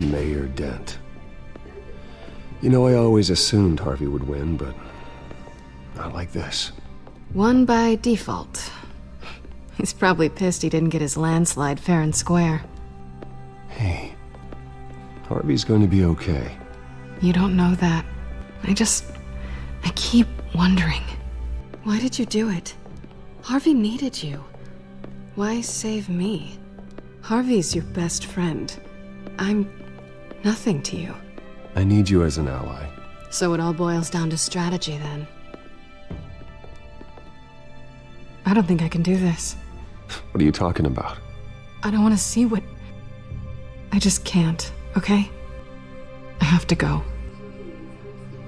Mayor Dent. You know, I always assumed Harvey would win, but not like this. Won by default. He's probably pissed he didn't get his landslide fair and square. Hey, Harvey's going to be okay. You don't know that. I keep wondering. Why did you do it? Harvey needed you. Why save me? Harvey's your best friend. I'm nothing to you. I need you as an ally. So it all boils down to strategy, then. I don't think I can do this. What are you talking about? I don't want to see what... I just can't, okay? I have to go.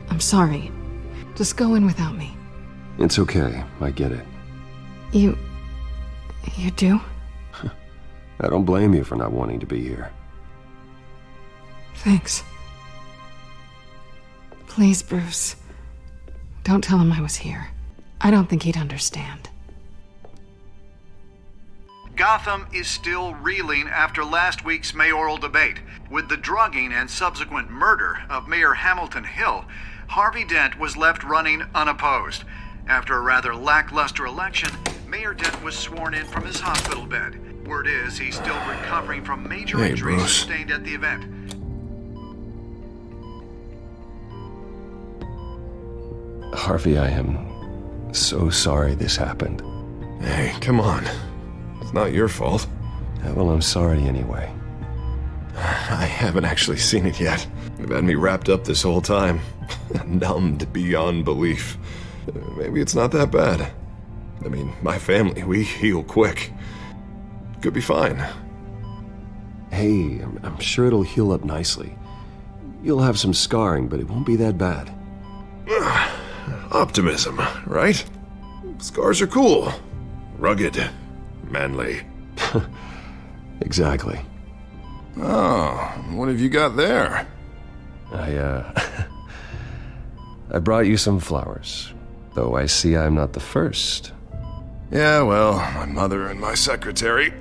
I'm sorry. Just go in without me. It's okay, I get it. You do? I don't blame you for not wanting to be here. Thanks. Please, Bruce. Don't tell him I was here. I don't think he'd understand. Gotham is still reeling after last week's mayoral debate. With the drugging and subsequent murder of Mayor Hamilton Hill, Harvey Dent was left running unopposed. After a rather lackluster election, Mayor Dent was sworn in from his hospital bed. Word is he's still recovering from major injuries sustained at the event. Harvey, I am so sorry this happened. Hey, come on. It's not your fault. Well, I'm sorry anyway. I haven't actually seen it yet. You've had me wrapped up this whole time. Numbed beyond belief. Maybe it's not that bad. I mean, my family, we heal quick. Could be fine. Hey, I'm sure it'll heal up nicely. You'll have some scarring, but it won't be that bad. Optimism, right? Scars are cool. Rugged. Manly. Exactly. Oh, what have you got there? I brought you some flowers. Though I see I'm not the first. Yeah, well, my mother and my secretary.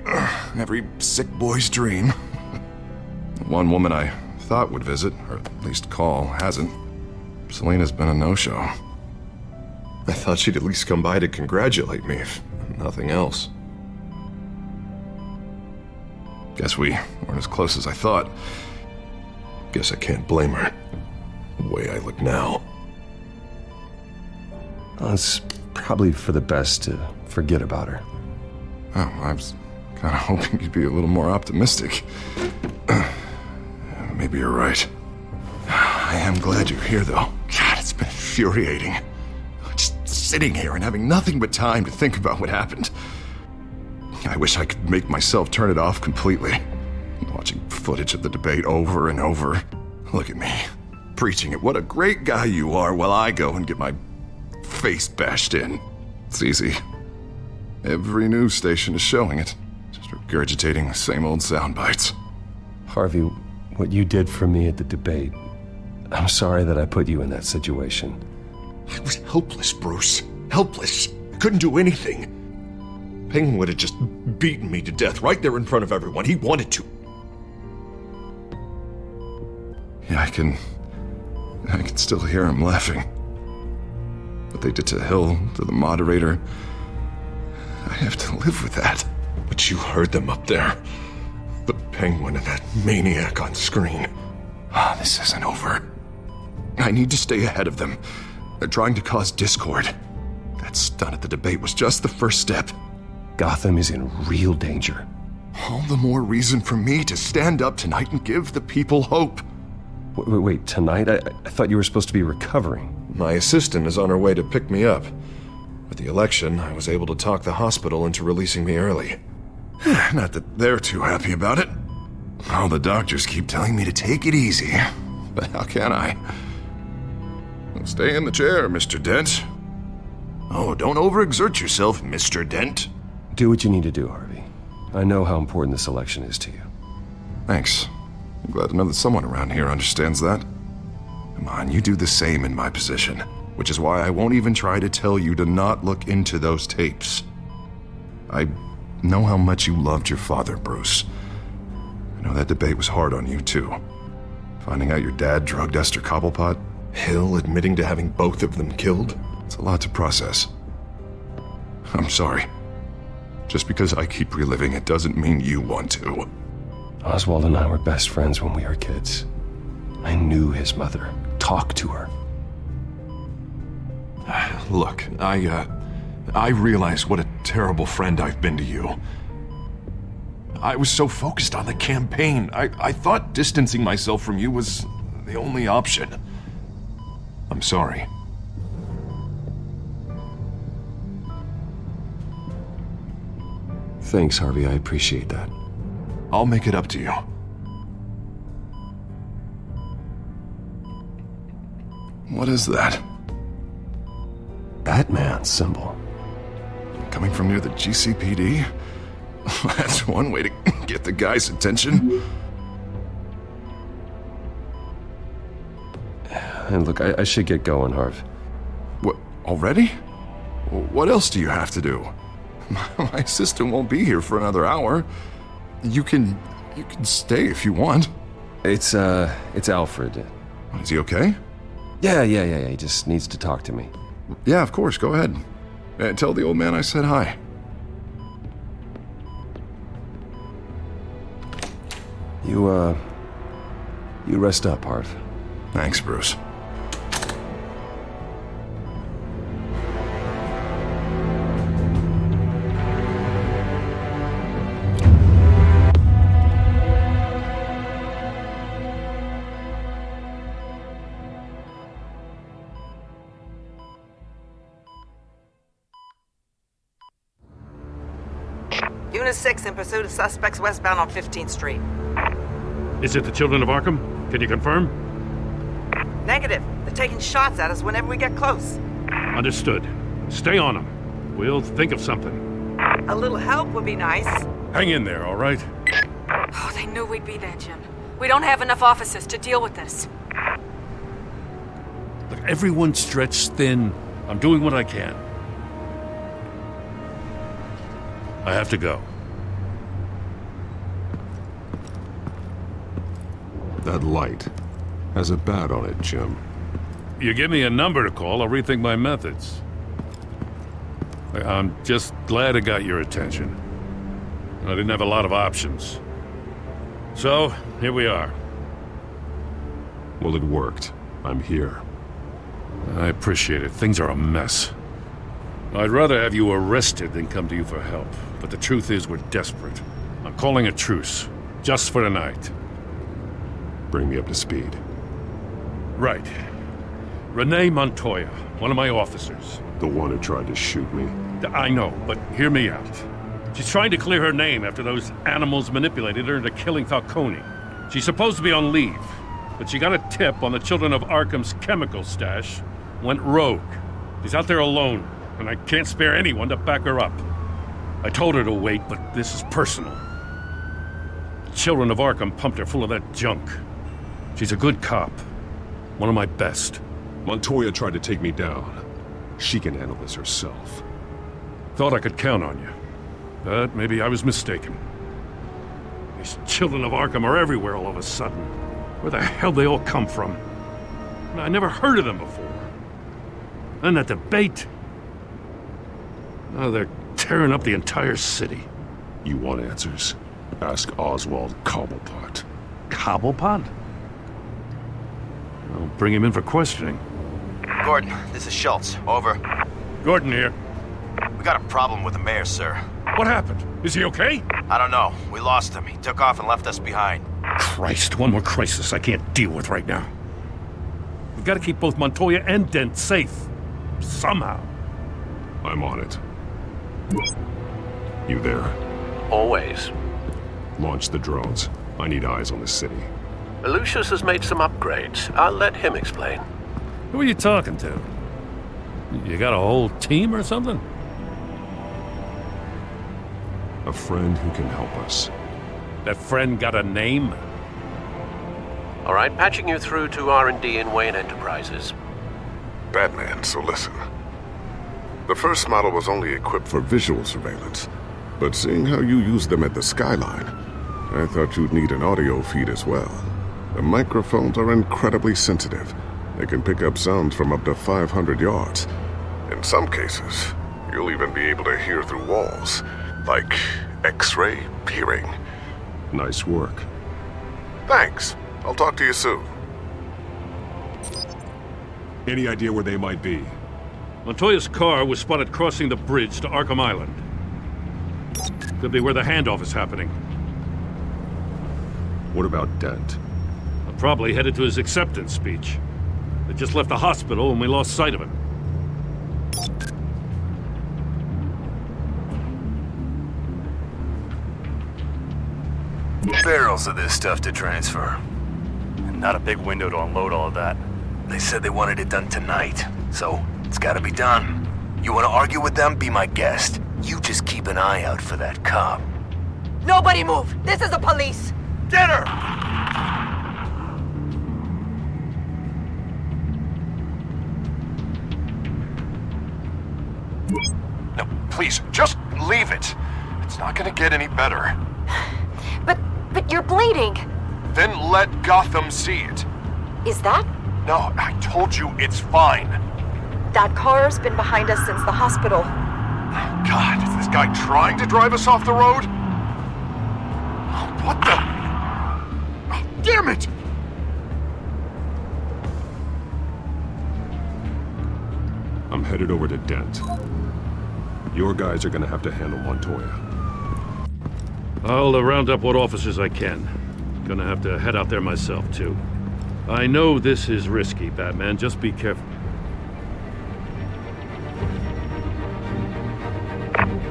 Every sick boy's dream. One woman I thought would visit, or at least call, hasn't. Selena's been a no-show. I thought she'd at least come by to congratulate me, if nothing else. Guess we weren't as close as I thought. Guess I can't blame her. The way I look now. Well, it's probably for the best to forget about her. Oh, I was kind of hoping you'd be a little more optimistic. Maybe you're right. I am glad you're here, though. God, it's been infuriating. Just sitting here and having nothing but time to think about what happened. I wish I could make myself turn it off completely. Watching footage of the debate over and over. Look at me, preaching at what a great guy you are while I go and get my face bashed in. It's easy. Every news station is showing it. Just regurgitating the same old sound bites. Harvey, what you did for me at the debate, I'm sorry that I put you in that situation. I was helpless, Bruce. Helpless. I couldn't do anything. Penguin would have just beaten me to death right there in front of everyone. He wanted to. Yeah, I can still hear him laughing. What they did to Hill, to the moderator, I have to live with that. But you heard them up there. The Penguin and that maniac on screen. This isn't over. I need to stay ahead of them. They're trying to cause discord. That stunt at the debate was just the first step. Gotham is in real danger. All the more reason for me to stand up tonight and give the people hope. Wait, tonight? I thought you were supposed to be recovering. My assistant is on her way to pick me up. With the election, I was able to talk the hospital into releasing me early. Not that they're too happy about it. All the doctors keep telling me to take it easy. But how can I? Stay in the chair, Mr. Dent. Oh, don't overexert yourself, Mr. Dent. Do what you need to do, Harvey. I know how important this election is to you. Thanks. I'm glad to know that someone around here understands that. Come on, you do the same in my position. Which is why I won't even try to tell you to not look into those tapes. I know how much you loved your father, Bruce. I know that debate was hard on you, too. Finding out your dad drugged Esther Cobblepot, Hill admitting to having both of them killed. It's a lot to process. I'm sorry. Just because I keep reliving it doesn't mean you want to. Oswald and I were best friends when we were kids. I knew his mother. Talked to her. Look, I realize what a terrible friend I've been to you. I was so focused on the campaign. I thought distancing myself from you was the only option. I'm sorry. Thanks, Harvey. I appreciate that. I'll make it up to you. What is that? Batman symbol. Coming from near the GCPD? That's one way to get the guy's attention. And look, I should get going, Harv. What, already? What else do you have to do? My assistant won't be here for another hour. You can stay if you want. It's Alfred. Is he okay? Yeah. He just needs to talk to me. Yeah, of course. Go ahead. Tell the old man I said hi. You rest up, Harv. Thanks, Bruce. Unit 6 in pursuit of suspects westbound on 15th Street. Is it the Children of Arkham? Can you confirm? Negative. They're taking shots at us whenever we get close. Understood. Stay on them. We'll think of something. A little help would be nice. Hang in there, all right? Oh, they knew we'd be there, Jim. We don't have enough officers to deal with this. Look, everyone's stretched thin. I'm doing what I can. I have to go. That light has a bat on it, Jim. You give me a number to call, I'll rethink my methods. I'm just glad I got your attention. I didn't have a lot of options. So, here we are. Well, it worked. I'm here. I appreciate it. Things are a mess. I'd rather have you arrested than come to you for help. But the truth is, we're desperate. I'm calling a truce. Just for tonight. Bring me up to speed. Right. Renee Montoya, one of my officers. The one who tried to shoot me. I know, but hear me out. She's trying to clear her name after those animals manipulated her into killing Falcone. She's supposed to be on leave, but she got a tip on the Children of Arkham's chemical stash, went rogue. She's out there alone, and I can't spare anyone to back her up. I told her to wait, but this is personal. The Children of Arkham pumped her full of that junk. She's a good cop. One of my best. Montoya tried to take me down. She can handle this herself. Thought I could count on you. But maybe I was mistaken. These Children of Arkham are everywhere all of a sudden. Where the hell they all come from? I never heard of them before. And that debate. Now they're tearing up the entire city. You want answers? Ask Oswald Cobblepot. Cobblepot? I'll bring him in for questioning. Gordon, this is Schultz. Over. Gordon here. We got a problem with the mayor, sir. What happened? Is he okay? I don't know. We lost him. He took off and left us behind. Christ, one more crisis I can't deal with right now. We've got to keep both Montoya and Dent safe. Somehow. I'm on it. You there? Always. Launch the drones. I need eyes on the city. Lucius has made some upgrades. I'll let him explain. Who are you talking to? You got a whole team or something? A friend who can help us. That friend got a name? All right, patching you through to R&D in Wayne Enterprises. Batman, so listen. The first model was only equipped for visual surveillance, but seeing how you use them at the skyline, I thought you'd need an audio feed as well. The microphones are incredibly sensitive. They can pick up sounds from up to 500 yards. In some cases, you'll even be able to hear through walls, like X-ray peering. Nice work. Thanks. I'll talk to you soon. Any idea where they might be? Montoya's car was spotted crossing the bridge to Arkham Island. Could be where the handoff is happening. What about Dent? Probably headed to his acceptance speech. They just left the hospital and we lost sight of him. Barrels of this stuff to transfer. And not a big window to unload all of that. They said they wanted it done tonight, so it's gotta be done. You wanna argue with them? Be my guest. You just keep an eye out for that cop. Nobody move! This is the police! Get her! No, please, just leave it. It's not gonna get any better. But you're bleeding. Then let Gotham see it. Is that? No, I told you it's fine. That car's been behind us since the hospital. God, is this guy trying to drive us off the road? What the? Damn it! I'm headed over to Dent. Your guys are gonna have to handle Montoya. I'll round up what officers I can. Gonna have to head out there myself, too. I know this is risky, Batman. Just be careful.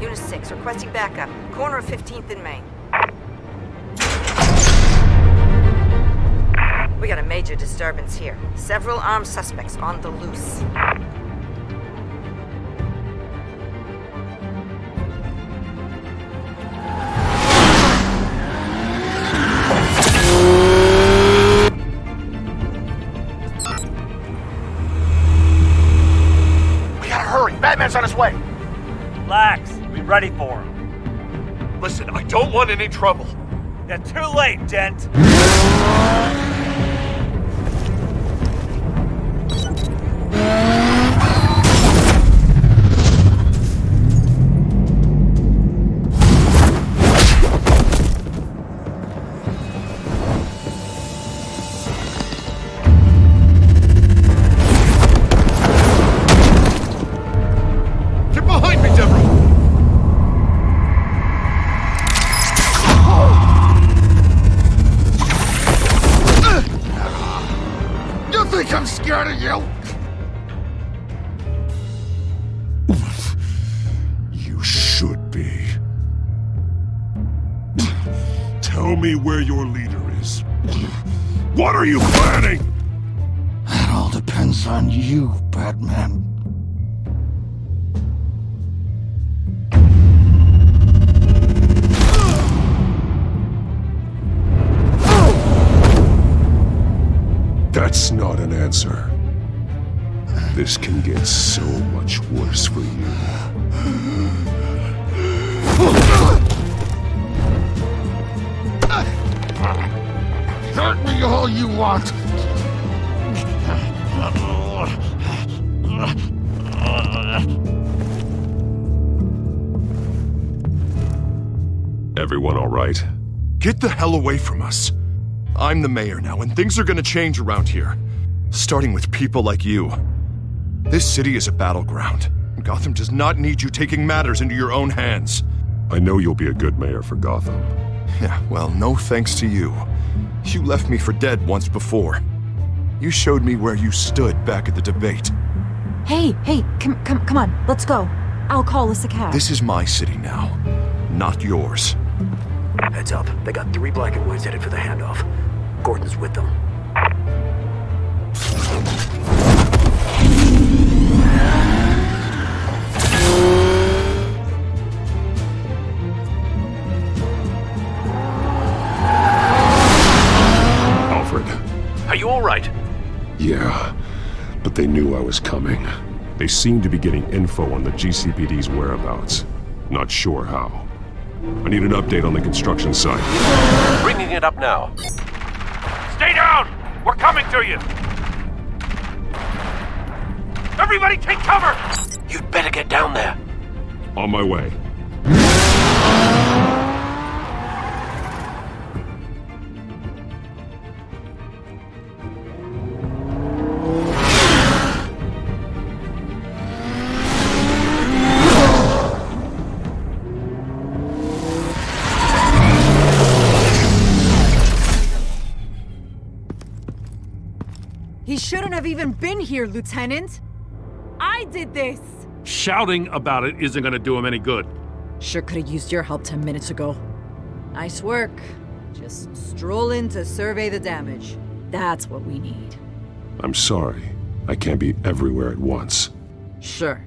Unit 6, requesting backup. Corner of 15th and Main. We got a major disturbance here. Several armed suspects on the loose. Batman's on his way! Relax. Be ready for him. Listen, I don't want any trouble. You're too late, Dent. I'm scared of you! You should be. Tell me where your leader is. What are you planning? That all depends on you, Batman. That's not an answer. This can get so much worse for you. Hurt me all you want. Everyone all right? Get the hell away from us. I'm the mayor now, and things are gonna change around here. Starting with people like you. This city is a battleground. Gotham does not need you taking matters into your own hands. I know you'll be a good mayor for Gotham. Yeah, well, no thanks to you. You left me for dead once before. You showed me where you stood back at the debate. Hey, come on, let's go. I'll call us a cab. This is my city now, not yours. Heads up, they got 3 black and whites headed for the handoff. Gordon's with them. Alfred. Are you all right? Yeah, but they knew I was coming. They seemed to be getting info on the GCPD's whereabouts. Not sure how. I need an update on the construction site. Bringing it up now. Stay down! We're coming to you! Everybody take cover! You'd better get down there. On my way. He shouldn't have even been here, Lieutenant. I did this. Shouting about it isn't gonna do him any good. Sure could have used your help 10 minutes ago. Nice work. Just stroll in to survey the damage. That's what we need. I'm sorry. I can't be everywhere at once. Sure.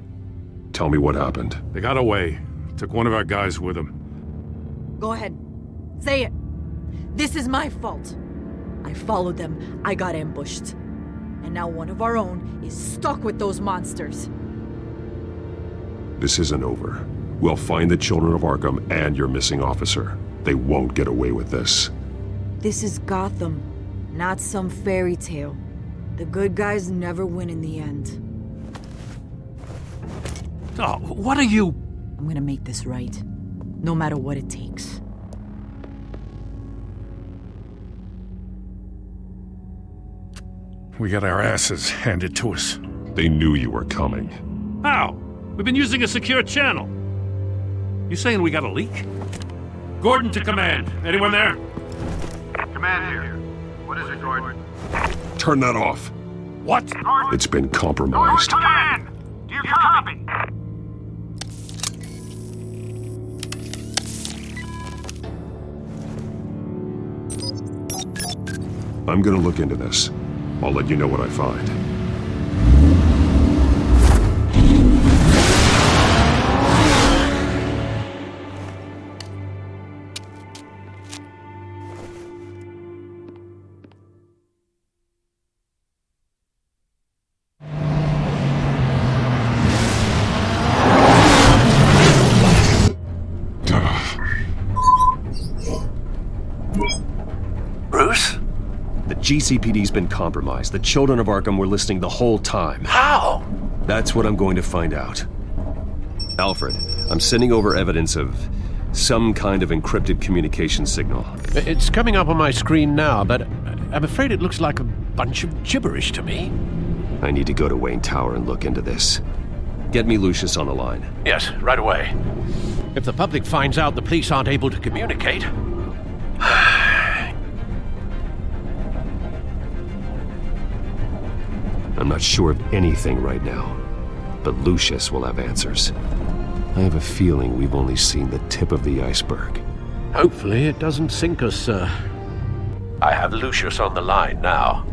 Tell me what happened. They got away. Took one of our guys with them. Go ahead. Say it. This is my fault. I followed them. I got ambushed. And now one of our own is stuck with those monsters. This isn't over. We'll find the Children of Arkham and your missing officer. They won't get away with this. This is Gotham, not some fairy tale. The good guys never win in the end. Oh, what are you... I'm gonna make this right, no matter what it takes. We got our asses handed to us. They knew you were coming. How? We've been using a secure channel. You saying we got a leak? Gordon to command. Anyone there? Command here. What is it, Gordon? Turn that off. What? It's been compromised. Command! Do you copy? I'm gonna look into this. I'll let you know what I find. Bruce? The GCPD's been compromised. The Children of Arkham were listening the whole time. How? That's what I'm going to find out. Alfred, I'm sending over evidence of some kind of encrypted communication signal. It's coming up on my screen now, but I'm afraid it looks like a bunch of gibberish to me. I need to go to Wayne Tower and look into this. Get me Lucius on the line. Yes, right away. If the public finds out the police aren't able to communicate... I'm not sure of anything right now, but Lucius will have answers. I have a feeling we've only seen the tip of the iceberg. Hopefully it doesn't sink us, sir. I have Lucius on the line now.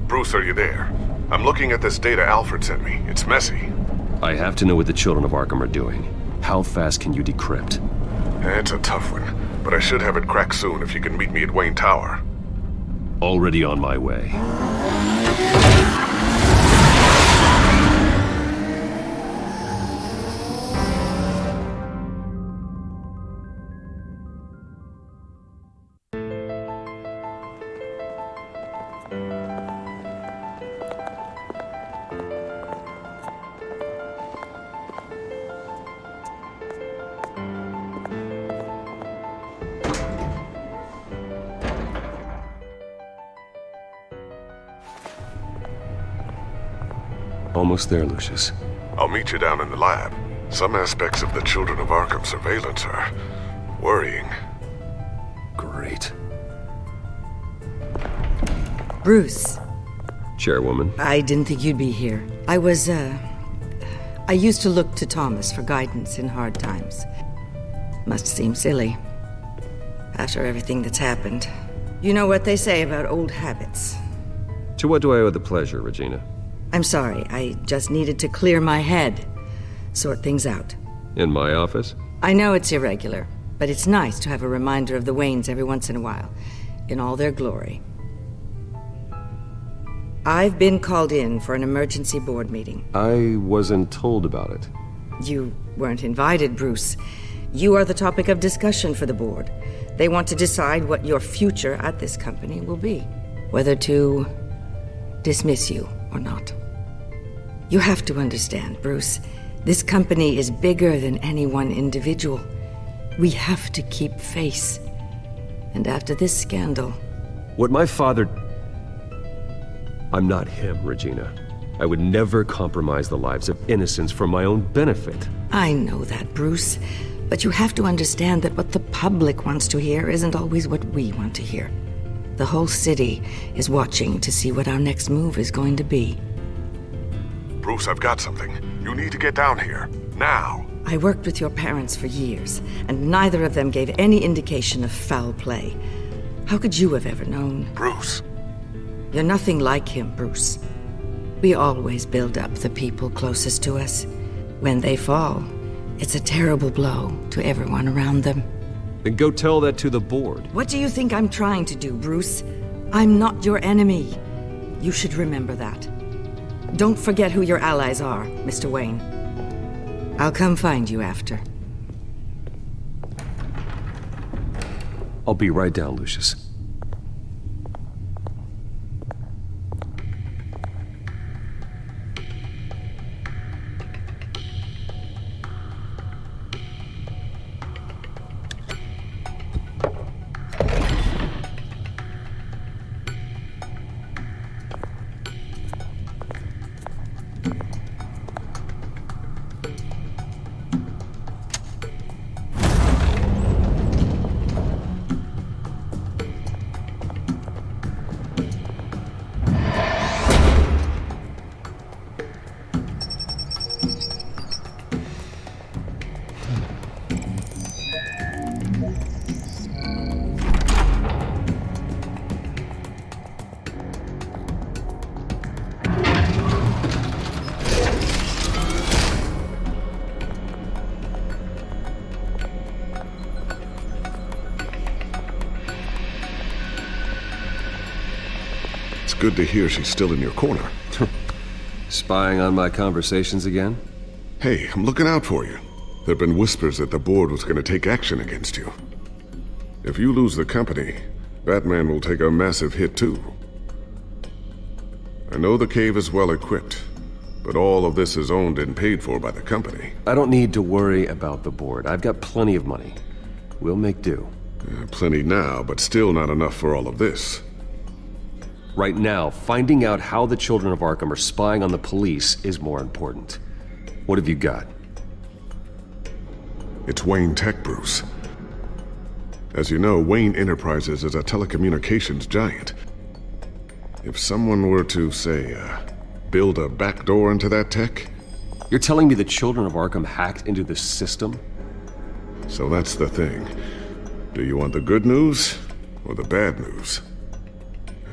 Bruce, are you there? I'm looking at this data Alfred sent me. It's messy. I have to know what the Children of Arkham are doing. How fast can you decrypt? It's a tough one, but I should have it cracked soon if you can meet me at Wayne Tower. Already on my way. Almost there, Lucius. I'll meet you down in the lab. Some aspects of the Children of Arkham surveillance are worrying. Great. Bruce. Chairwoman. I didn't think you'd be here. I used to look to Thomas for guidance in hard times. Must seem silly. After everything that's happened. You know what they say about old habits. To what do I owe the pleasure, Regina? I'm sorry, I just needed to clear my head. Sort things out. In my office? I know it's irregular, but it's nice to have a reminder of the Waynes every once in a while, in all their glory. I've been called in for an emergency board meeting. I wasn't told about it. You weren't invited, Bruce. You are the topic of discussion for the board. They want to decide what your future at this company will be. whether to dismiss you or not. You have to understand, Bruce, this company is bigger than any one individual. We have to keep face. And after this scandal... What my father... I'm not him, Regina. I would never compromise the lives of innocents for my own benefit. I know that, Bruce. But you have to understand that what the public wants to hear isn't always what we want to hear. The whole city is watching to see what our next move is going to be. Bruce, I've got something. You need to get down here. Now. I worked with your parents for years, and neither of them gave any indication of foul play. How could you have ever known? Bruce. You're nothing like him, Bruce. We always build up the people closest to us. When they fall, it's a terrible blow to everyone around them. Then go tell that to the board. What do you think I'm trying to do, Bruce? I'm not your enemy. You should remember that. Don't forget who your allies are, Mr. Wayne. I'll come find you after. I'll be right down, Lucius. Good to hear she's still in your corner. Spying on my conversations again? Hey, I'm looking out for you. There've been whispers that the board was going to take action against you. If you lose the company, Batman will take a massive hit too. I know the cave is well equipped, but all of this is owned and paid for by the company. I don't need to worry about the board. I've got plenty of money. We'll make do. Plenty now, but still not enough for all of this. Right now, finding out how the Children of Arkham are spying on the police is more important. What have you got? It's Wayne Tech, Bruce. As you know, Wayne Enterprises is a telecommunications giant. If someone were to, say, build a backdoor into that tech... You're telling me the Children of Arkham hacked into this system? So that's the thing. Do you want the good news or the bad news?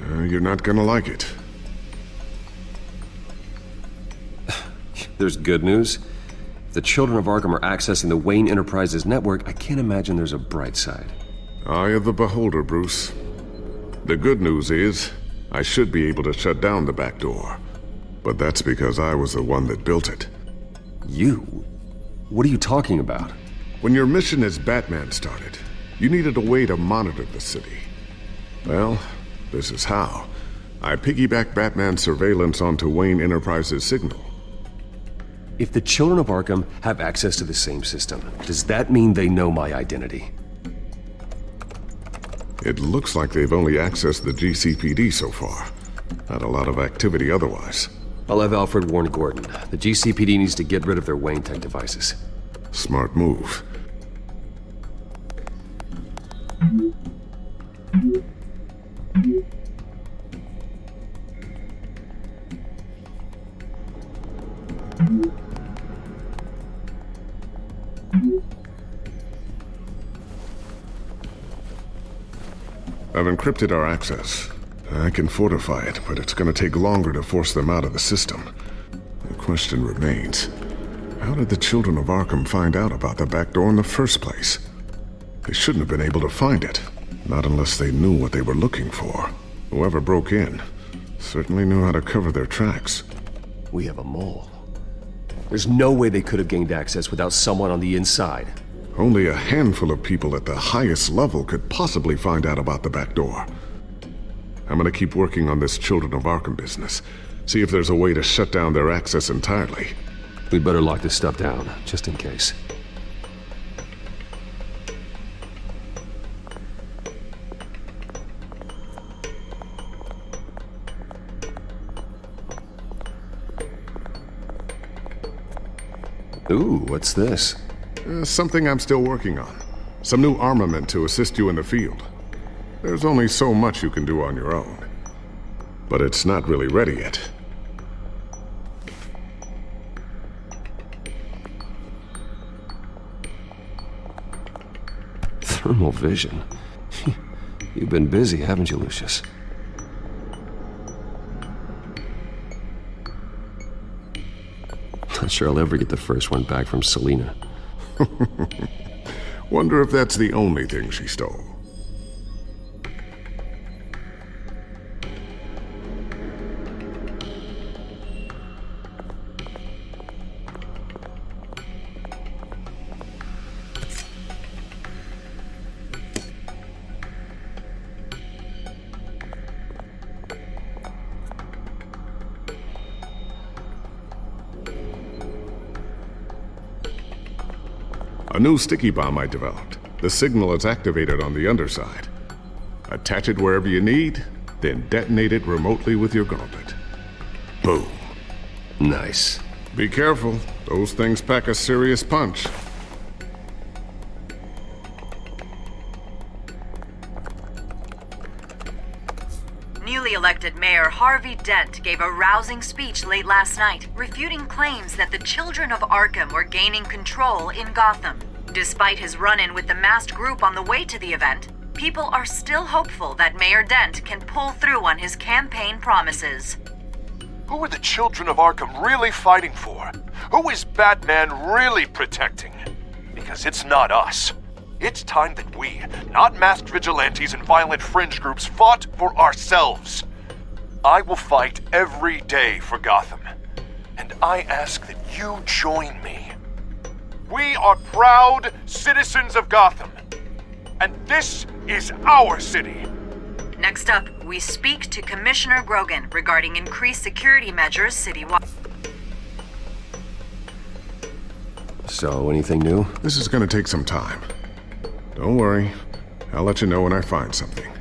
You're not gonna like it. There's good news. If the Children of Arkham are accessing the Wayne Enterprises network, I can't imagine there's a bright side. Eye of the beholder, Bruce. The good news is, I should be able to shut down the back door. But that's because I was the one that built it. You? What are you talking about? When your mission as Batman started, you needed a way to monitor the city. Well, this is how. I piggybacked Batman's surveillance onto Wayne Enterprises' signal. If the Children of Arkham have access to the same system, does that mean they know my identity? It looks like they've only accessed the GCPD so far. Not a lot of activity otherwise. I'll have Alfred warn Gordon. The GCPD needs to get rid of their Wayne Tech devices. Smart move. I've encrypted our access. I can fortify it, but it's gonna take longer to force them out of the system. The question remains, how did the Children of Arkham find out about the back door in the first place? They shouldn't have been able to find it, not unless they knew what they were looking for. Whoever broke in certainly knew how to cover their tracks. We have a mole. There's no way they could have gained access without someone on the inside. Only a handful of people at the highest level could possibly find out about the back door. I'm gonna keep working on this Children of Arkham business. See if there's a way to shut down their access entirely. We'd better lock this stuff down, just in case. Ooh, what's this? Something I'm still working on. Some new armament to assist you in the field. There's only so much you can do on your own. But it's not really ready yet. Thermal vision. You've been busy, haven't you, Lucius? Not sure I'll ever get the first one back from Selina. Wonder if that's the only thing she stole. A new sticky bomb I developed. The signal is activated on the underside. Attach it wherever you need, then detonate it remotely with your gauntlet. Boom. Nice. Be careful. Those things pack a serious punch. Newly elected Mayor Harvey Dent gave a rousing speech late last night, refuting claims that the Children of Arkham were gaining control in Gotham. Despite his run-in with the masked group on the way to the event, people are still hopeful that Mayor Dent can pull through on his campaign promises. Who are the Children of Arkham really fighting for? Who is Batman really protecting? Because it's not us. It's time that we, not masked vigilantes and violent fringe groups, fought for ourselves. I will fight every day for Gotham. And I ask that you join me. We are proud citizens of Gotham. And this is our city. Next up, we speak to Commissioner Grogan regarding increased security measures citywide. So, anything new? This is gonna take some time. Don't worry. I'll let you know when I find something.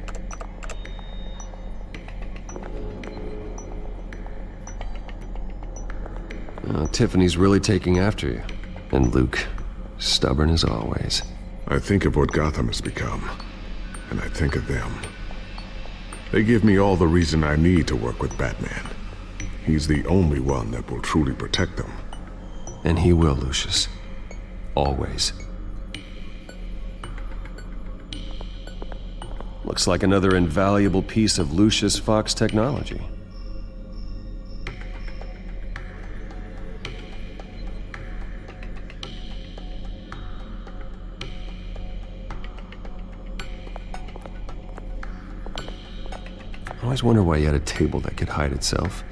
Tiffany's really taking after you. And Luke, stubborn as always. I think of what Gotham has become, and I think of them. They give me all the reason I need to work with Batman. He's the only one that will truly protect them. And he will, Lucius. Always. Looks like another invaluable piece of Lucius Fox technology. I always wonder why you had a table that could hide itself.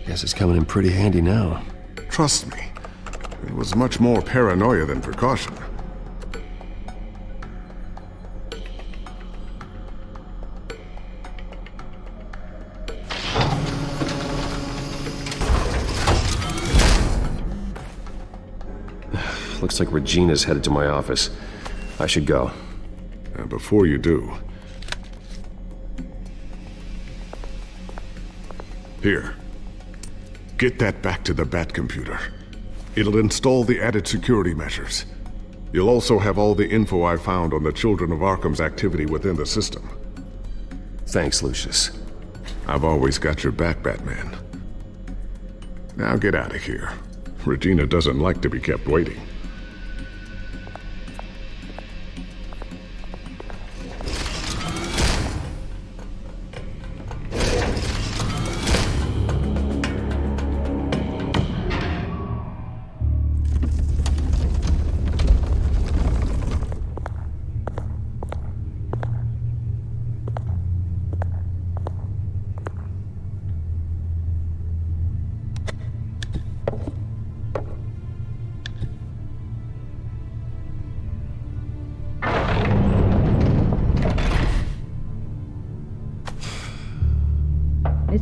Guess it's coming in pretty handy now. Trust me, it was much more paranoia than precaution. Looks like Regina's headed to my office. I should go. And before you do... Here. Get that back to the Bat computer. It'll install the added security measures. You'll also have all the info I found on the Children of Arkham's activity within the system. Thanks, Lucius. I've always got your back, Batman. Now get out of here. Regina doesn't like to be kept waiting.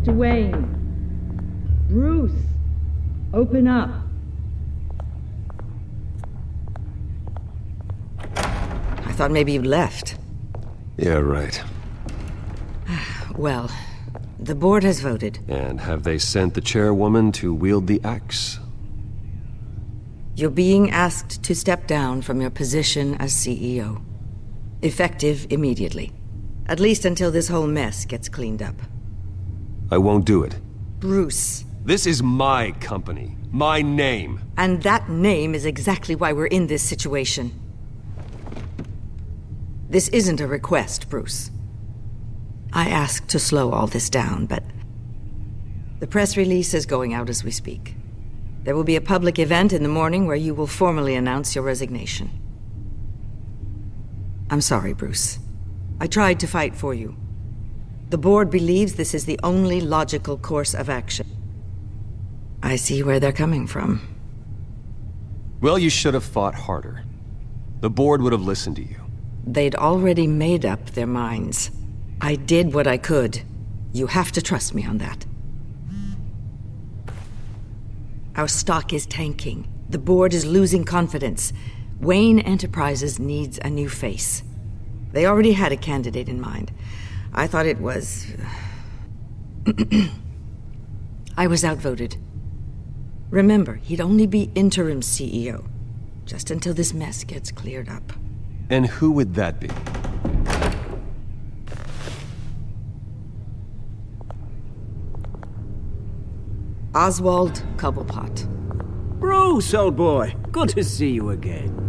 Mr. Wayne. Bruce, open up. I thought maybe you'd left. Yeah, right. Well, the board has voted. And have they sent the chairwoman to wield the axe? You're being asked to step down from your position as CEO. Effective immediately. At least until this whole mess gets cleaned up. I won't do it. Bruce. This is my company. My name. And that name is exactly why we're in this situation. This isn't a request, Bruce. I asked to slow all this down, but the press release is going out as we speak. There will be a public event in the morning where you will formally announce your resignation. I'm sorry, Bruce. I tried to fight for you. The board believes this is the only logical course of action. I see where they're coming from. Well, you should have fought harder. The board would have listened to you. They'd already made up their minds. I did what I could. You have to trust me on that. Our stock is tanking. The board is losing confidence. Wayne Enterprises needs a new face. They already had a candidate in mind. I thought it was... I was outvoted. Remember, he'd only be interim CEO, just until this mess gets cleared up. And who would that be? Oswald Cobblepot. Bruce, old boy. Good to see you again.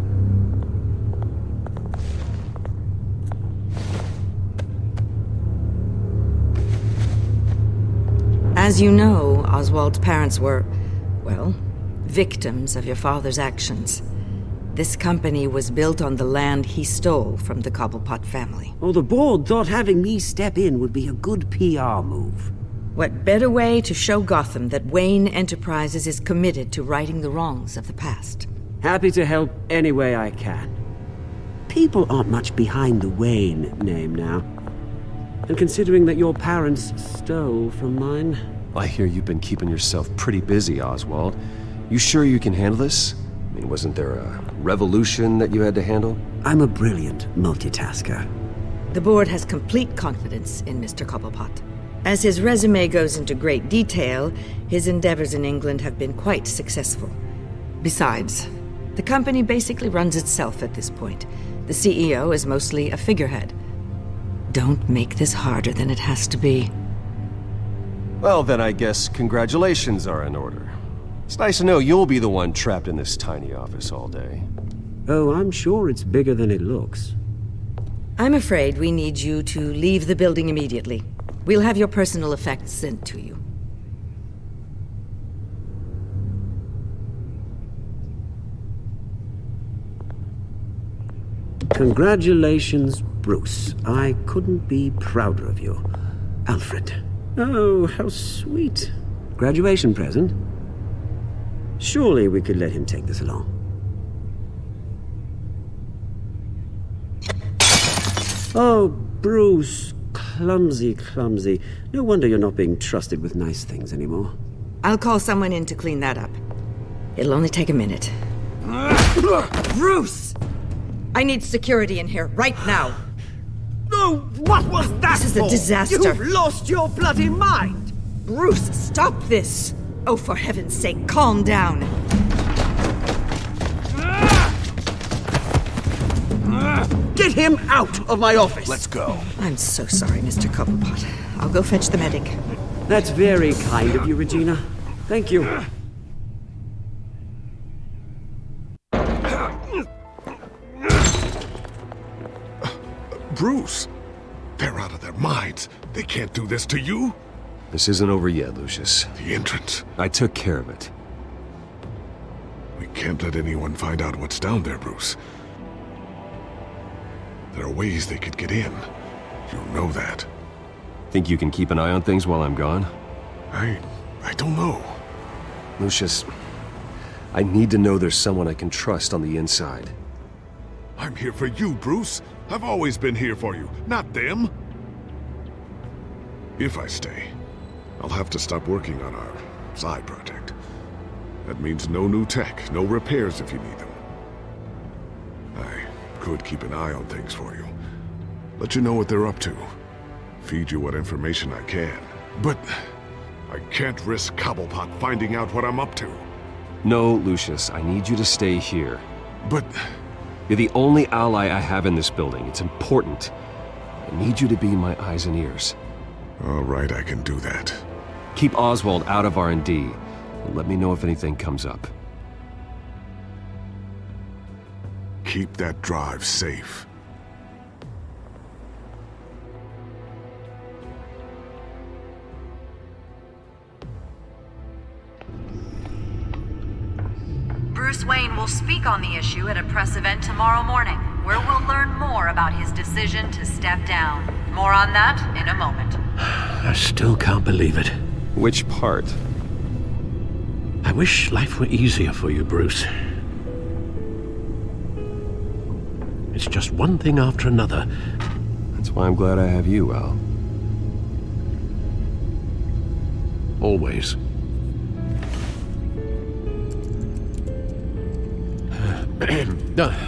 As you know, Oswald's parents were, well, victims of your father's actions. This company was built on the land he stole from the Cobblepot family. Oh, the board thought having me step in would be a good PR move. What better way to show Gotham that Wayne Enterprises is committed to righting the wrongs of the past? Happy to help any way I can. People aren't much behind the Wayne name now. And considering that your parents stole from mine... I hear you've been keeping yourself pretty busy, Oswald. You sure you can handle this? I mean, wasn't there a revolution that you had to handle? I'm a brilliant multitasker. The board has complete confidence in Mr. Cobblepot. As his resume goes into great detail, his endeavors in England have been quite successful. Besides, the company basically runs itself at this point. The CEO is mostly a figurehead. Don't make this harder than it has to be. Well, then I guess congratulations are in order. It's nice to know you'll be the one trapped in this tiny office all day. Oh, I'm sure it's bigger than it looks. I'm afraid we need you to leave the building immediately. We'll have your personal effects sent to you. Congratulations, Bruce. I couldn't be prouder of you. Alfred. Oh, how sweet. Graduation present? Surely we could let him take this along. Oh, Bruce. Clumsy, clumsy. No wonder you're not being trusted with nice things anymore. I'll call someone in to clean that up. It'll only take a minute. Bruce! I need security in here, right now. No, what was that? This is a disaster. You've lost your bloody mind! Bruce, stop this! Oh, for heaven's sake, calm down. Get him out of my office! Let's go. I'm so sorry, Mr. Cobblepot. I'll go fetch the medic. That's very kind of you, Regina. Thank you. Bruce, they're out of their minds. They can't do this to you. This isn't over yet, Lucius. The entrance. I took care of it. We can't let anyone find out what's down there, Bruce. There are ways they could get in. You know that. Think you can keep an eye on things while I'm gone? I don't know. Lucius, I need to know there's someone I can trust on the inside. I'm here for you, Bruce. I've always been here for you, not them. If I stay, I'll have to stop working on our side project. That means no new tech, no repairs if you need them. I could keep an eye on things for you. Let you know what they're up to. Feed you what information I can. But I can't risk Cobblepot finding out what I'm up to. No, Lucius, I need you to stay here. But... You're the only ally I have in this building. It's important. I need you to be my eyes and ears. All right, I can do that. Keep Oswald out of R&D, and let me know if anything comes up. Keep that drive safe. Bruce Wayne will speak on the issue at a press event tomorrow morning, where we'll learn more about his decision to step down. More on that in a moment. I still can't believe it. Which part? I wish life were easier for you, Bruce. It's just one thing after another. That's why I'm glad I have you, Al. Always.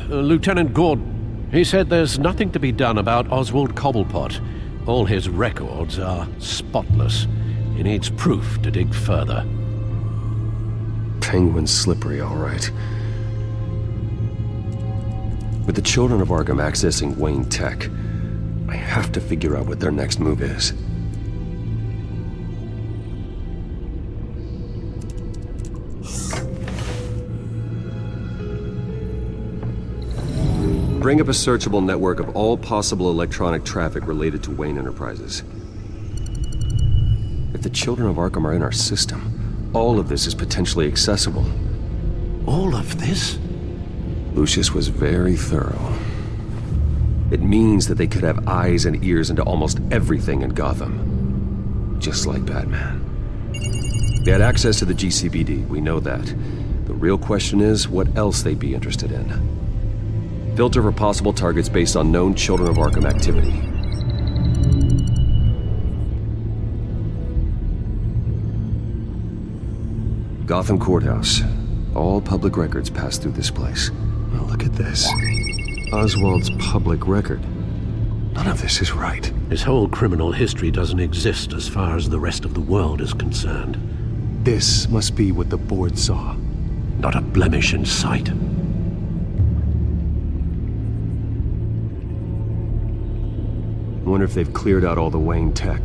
Lieutenant Gordon, he said there's nothing to be done about Oswald Cobblepot. All his records are spotless. He needs proof to dig further. Penguin's slippery, all right. With the Children of Arkham accessing Wayne Tech, I have to figure out what their next move is. Bring up a searchable network of all possible electronic traffic related to Wayne Enterprises. If the Children of Arkham are in our system, all of this is potentially accessible. All of this? Lucius was very thorough. It means that they could have eyes and ears into almost everything in Gotham. Just like Batman. They had access to the GCPD, we know that. The real question is what else they'd be interested in. Filter for possible targets based on known Children of Arkham activity. Gotham Courthouse. All public records pass through this place. Well, look at this. Oswald's public record. None of this is right. His whole criminal history doesn't exist as far as the rest of the world is concerned. This must be what the board saw. Not a blemish in sight. I wonder if they've cleared out all the Wayne tech.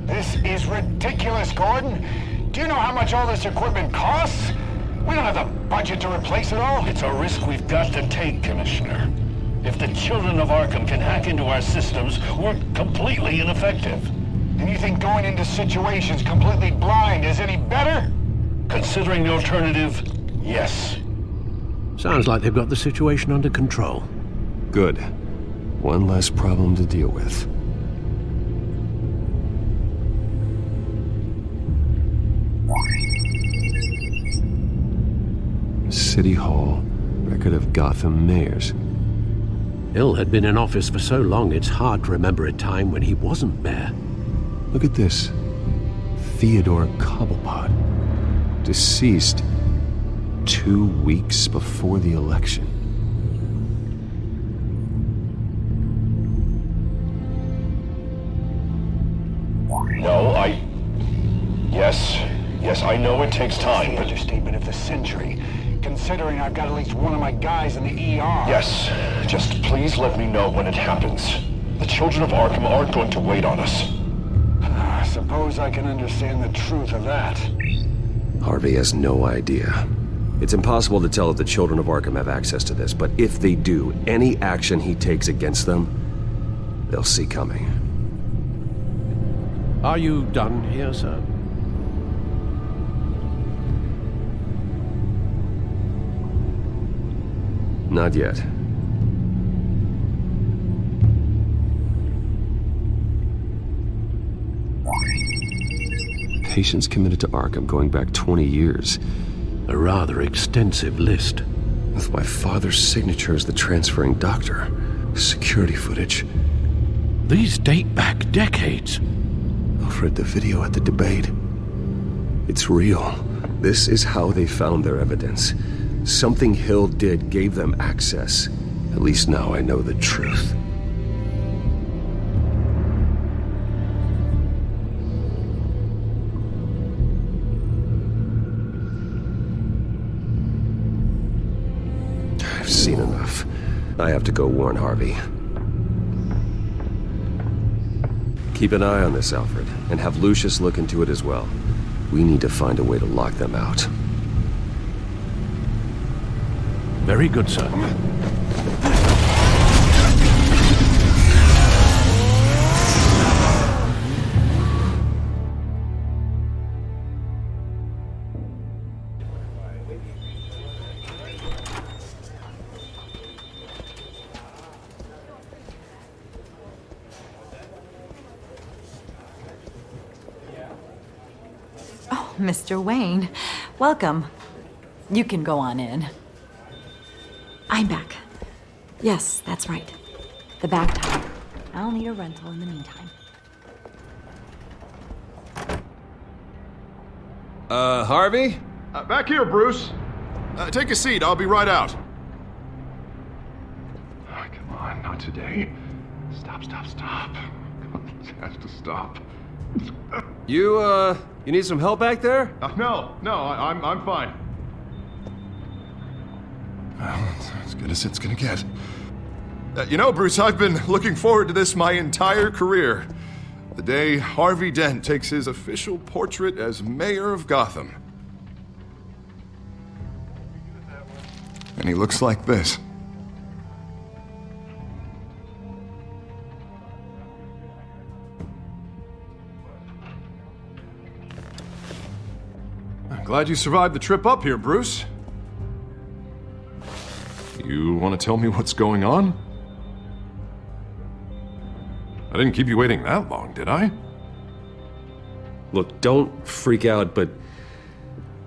This is ridiculous, Gordon. Do you know how much all this equipment costs? We don't have the budget to replace it all. It's a risk we've got to take, Commissioner. If the Children of Arkham can hack into our systems, we're completely ineffective. And you think going into situations completely blind is any better? Considering the alternative, yes. Sounds like they've got the situation under control. Good. One less problem to deal with. City Hall. Record of Gotham mayors. Hill had been in office for so long, it's hard to remember a time when he wasn't mayor. Look at this. Theodore Cobblepot. Deceased 2 weeks before the election. No, Yes, I know it takes time, The but... understatement of the century, considering I've got at least one of my guys in the ER. Yes, just please let me know when it happens. The Children of Arkham aren't going to wait on us. I suppose I can understand the truth of that. Harvey has no idea. It's impossible to tell if the Children of Arkham have access to this, but if they do, any action he takes against them, they'll see coming. Are you done here, sir? Not yet. Patients committed to Arkham going back 20 years. A rather extensive list. With my father's signature as the transferring doctor. Security footage. These date back decades. Alfred, the video at the debate. It's real. This is how they found their evidence. Something Hill did gave them access. At least now I know the truth. I've seen enough. I have to go warn Harvey. Keep an eye on this, Alfred, and have Lucius look into it as well. We need to find a way to lock them out. Very good, sir. Mr. Wayne, welcome. You can go on in. I'm back. Yes, that's right. The back tire. I'll need a rental in the meantime. Harvey? Back here, Bruce. Take a seat. I'll be right out. Oh, come on, not today. Stop. Come on, it has to stop. You need some help back there? No, I'm fine. Well, it's as good as it's gonna get. Bruce, I've been looking forward to this my entire career. The day Harvey Dent takes his official portrait as mayor of Gotham. And he looks like this. Glad you survived the trip up here, Bruce. You want to tell me what's going on? I didn't keep you waiting that long, did I? Look, don't freak out, but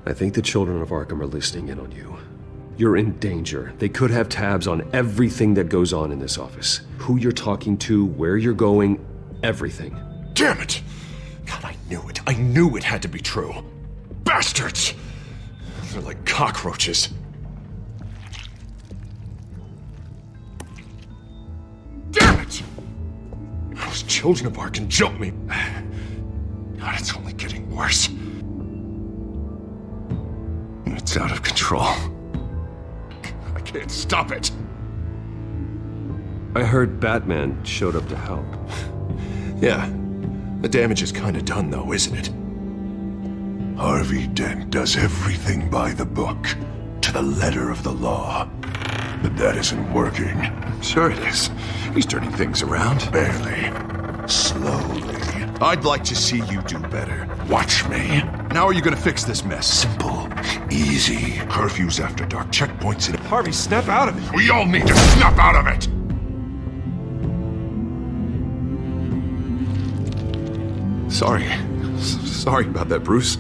I think the Children of Arkham are listening in on you. You're in danger. They could have tabs on everything that goes on in this office. Who you're talking to, where you're going, everything. Damn it! God, I knew it. I knew it had to be true. Bastards! They're like cockroaches. Damn it! Those Children of Arkham jumped me. God, it's only getting worse. It's out of control. I can't stop it. I heard Batman showed up to help. Yeah. The damage is kind of done, though, isn't it? Harvey Dent does everything by the book, to the letter of the law. But that isn't working. Sure it is. He's turning things around. Barely. Slowly. I'd like to see you do better. Watch me. How are you gonna fix this mess? Simple. Easy. Curfews after dark. Checkpoints in... Harvey, snap out of it. We all need to snap out of it! Sorry about that, Bruce.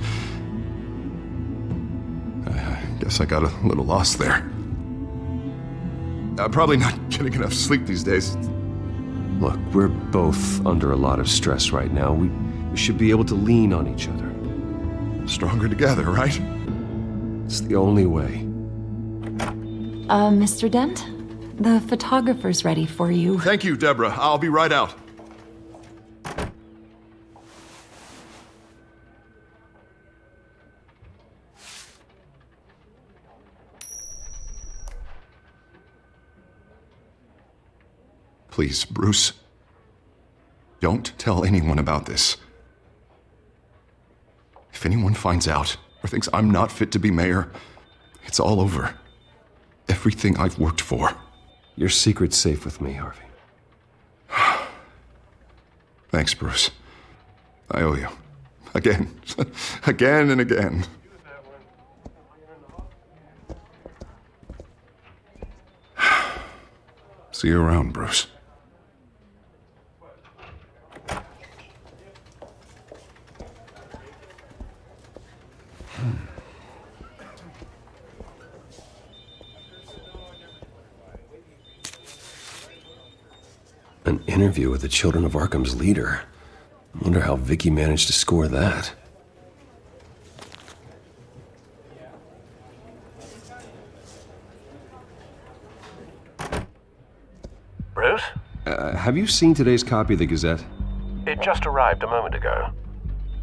I guess I got a little lost there. I'm probably not getting enough sleep these days. Look, we're both under a lot of stress right now. We should be able to lean on each other. Stronger together, right? It's the only way. Mr. Dent? The photographer's ready for you. Thank you, Deborah. I'll be right out. Please, Bruce. Don't tell anyone about this. If anyone finds out or thinks I'm not fit to be mayor, it's all over. Everything I've worked for. Your secret's safe with me, Harvey. Thanks, Bruce. I owe you. Again. Again and again. See you around, Bruce. An interview with the Children of Arkham's leader. I wonder how Vicky managed to score that. Bruce? Have you seen today's copy of the Gazette? It just arrived a moment ago.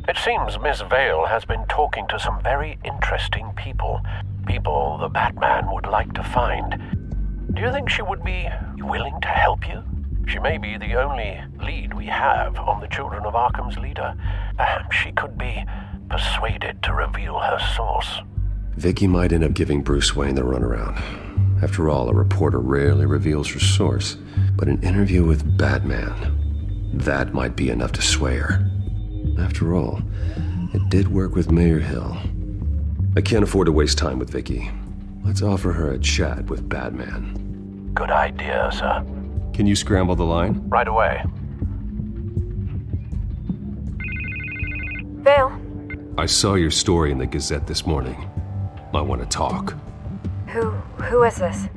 It seems Miss Vale has been talking to some very interesting people. People the Batman would like to find. Do you think she would be willing to help you? She may be the only lead we have on the Children of Arkham's leader. Perhaps she could be persuaded to reveal her source. Vicky might end up giving Bruce Wayne the runaround. After all, a reporter rarely reveals her source. But an interview with Batman, that might be enough to sway her. After all, it did work with Mayor Hill. I can't afford to waste time with Vicky. Let's offer her a chat with Batman. Good idea, sir. Can you scramble the line? Right away. Vale. I saw your story in the Gazette this morning. I want to talk. Who is this?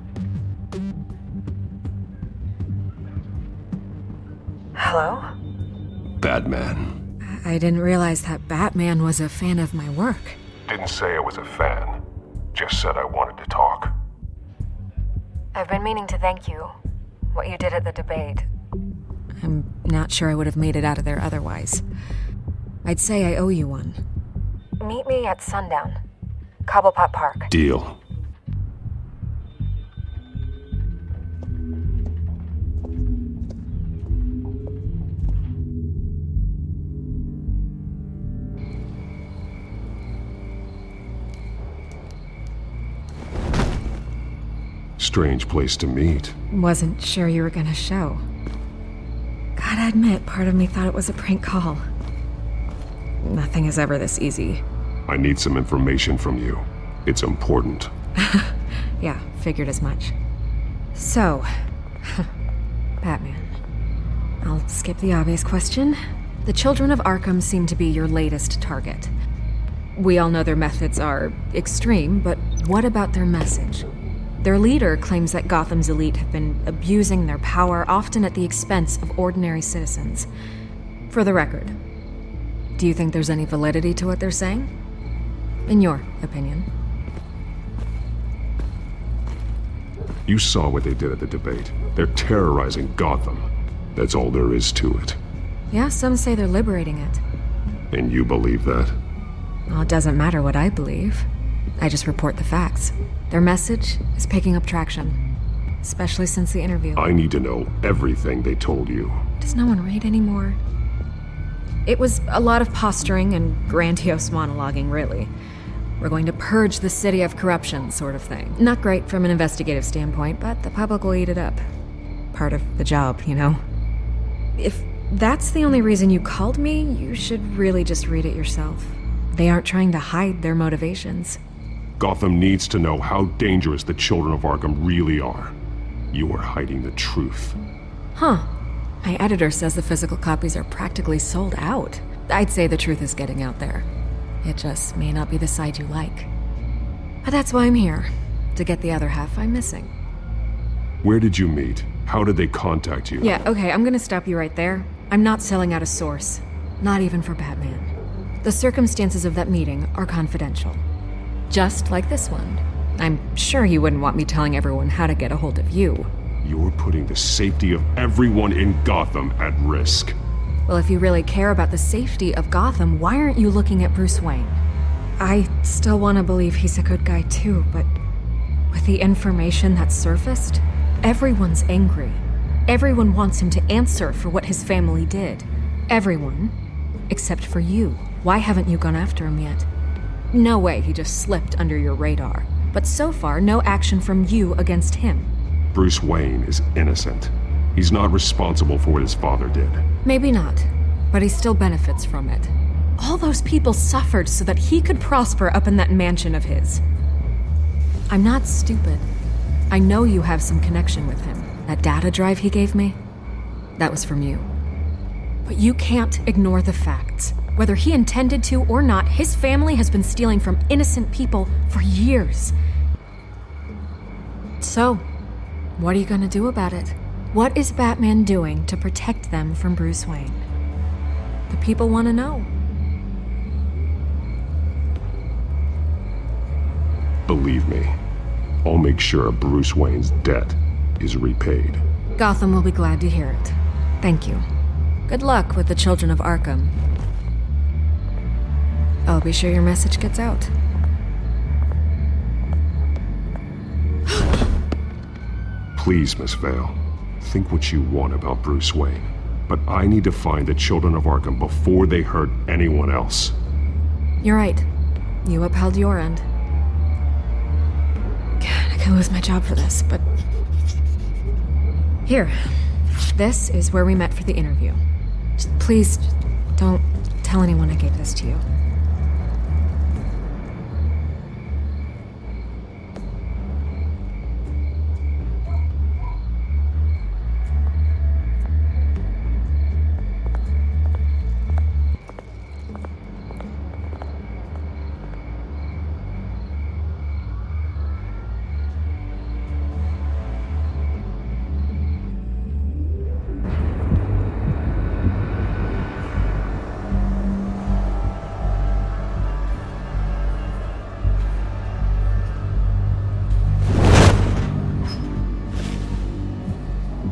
Hello? Batman. I didn't realize that Batman was a fan of my work. Didn't say I was a fan. Just said I wanted to talk. I've been meaning to thank you. What you did at the debate. I'm not sure I would have made it out of there otherwise. I'd say I owe you one. Meet me at sundown. Cobblepot Park. Deal. Strange place to meet. Wasn't sure you were gonna show. Gotta admit, part of me thought it was a prank call. Nothing is ever this easy. I need some information from you. It's important. Yeah, figured as much. So, Batman. I'll skip the obvious question. The Children of Arkham seem to be your latest target. We all know their methods are extreme, but what about their message? Their leader claims that Gotham's elite have been abusing their power, often at the expense of ordinary citizens. For the record, do you think there's any validity to what they're saying? In your opinion? You saw what they did at the debate. They're terrorizing Gotham. That's all there is to it. Yeah, some say they're liberating it. And you believe that? Well, it doesn't matter what I believe. I just report the facts. Their message is picking up traction, especially since the interview. I need to know everything they told you. Does no one read anymore? It was a lot of posturing and grandiose monologuing, really. We're going to purge the city of corruption, sort of thing. Not great from an investigative standpoint, but the public will eat it up. Part of the job, you know? If that's the only reason you called me, you should really just read it yourself. They aren't trying to hide their motivations. Gotham needs to know how dangerous the Children of Arkham really are. You are hiding the truth. Huh. My editor says the physical copies are practically sold out. I'd say the truth is getting out there. It just may not be the side you like. But that's why I'm here, to get the other half I'm missing. Where did you meet? How did they contact you? Yeah, okay, I'm gonna stop you right there. I'm not selling out a source. Not even for Batman. The circumstances of that meeting are confidential. Just like this one. I'm sure you wouldn't want me telling everyone how to get a hold of you. You're putting the safety of everyone in Gotham at risk. Well, if you really care about the safety of Gotham, why aren't you looking at Bruce Wayne? I still want to believe he's a good guy too, but with the information that's surfaced, everyone's angry. Everyone wants him to answer for what his family did. Everyone, except for you. Why haven't you gone after him yet? No way he just slipped under your radar. But so far, no action from you against him. Bruce Wayne is innocent. He's not responsible for what his father did. Maybe not, but he still benefits from it. All those people suffered so that he could prosper up in that mansion of his. I'm not stupid. I know you have some connection with him. That data drive he gave me, that was from you. But you can't ignore the facts. Whether he intended to or not, his family has been stealing from innocent people for years. So, what are you gonna do about it? What is Batman doing to protect them from Bruce Wayne? The people want to know. Believe me, I'll make sure Bruce Wayne's debt is repaid. Gotham will be glad to hear it. Thank you. Good luck with the Children of Arkham. I'll be sure your message gets out. Please, Miss Vale, think what you want about Bruce Wayne, but I need to find the Children of Arkham before they hurt anyone else. You're right. You upheld your end. God, I could lose my job for this, but... Here. This is where we met for the interview. Please, don't tell anyone I gave this to you.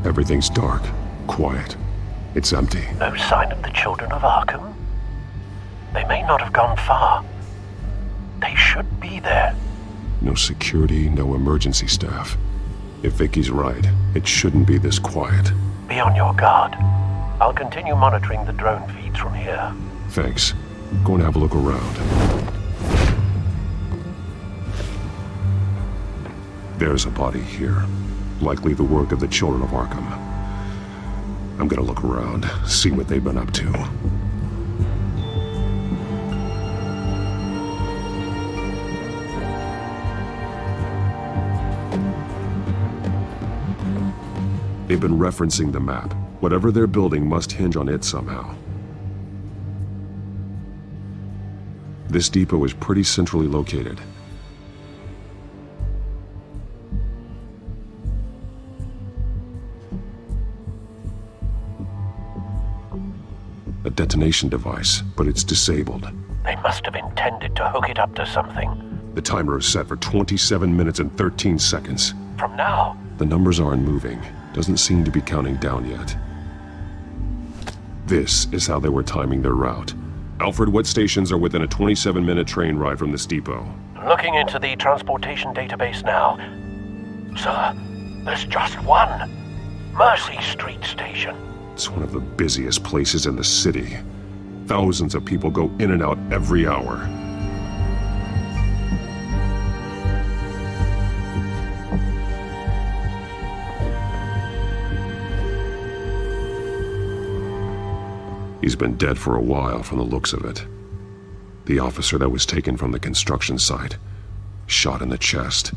Everything's dark, quiet. It's empty. No sign of the Children of Arkham? They may not have gone far. They should be there. No security, no emergency staff. If Vicky's right, it shouldn't be this quiet. Be on your guard. I'll continue monitoring the drone feeds from here. Thanks. Go and have a look around. There's a body here. Likely the work of the Children of Arkham. I'm gonna look around, see what they've been up to. They've been referencing the map. Whatever they're building must hinge on it somehow. This depot is pretty centrally located. A detonation device, but it's disabled. They must have intended to hook it up to something. The timer is set for 27 minutes and 13 seconds. From now? The numbers aren't moving. Doesn't seem to be counting down yet. This is how they were timing their route. Alfred, what stations are within a 27-minute train ride from this depot? Looking into the transportation database now. Sir, there's just one. Mercy Street Station. It's one of the busiest places in the city. Thousands of people go in and out every hour. He's been dead for a while from the looks of it. The officer that was taken from the construction site, shot in the chest.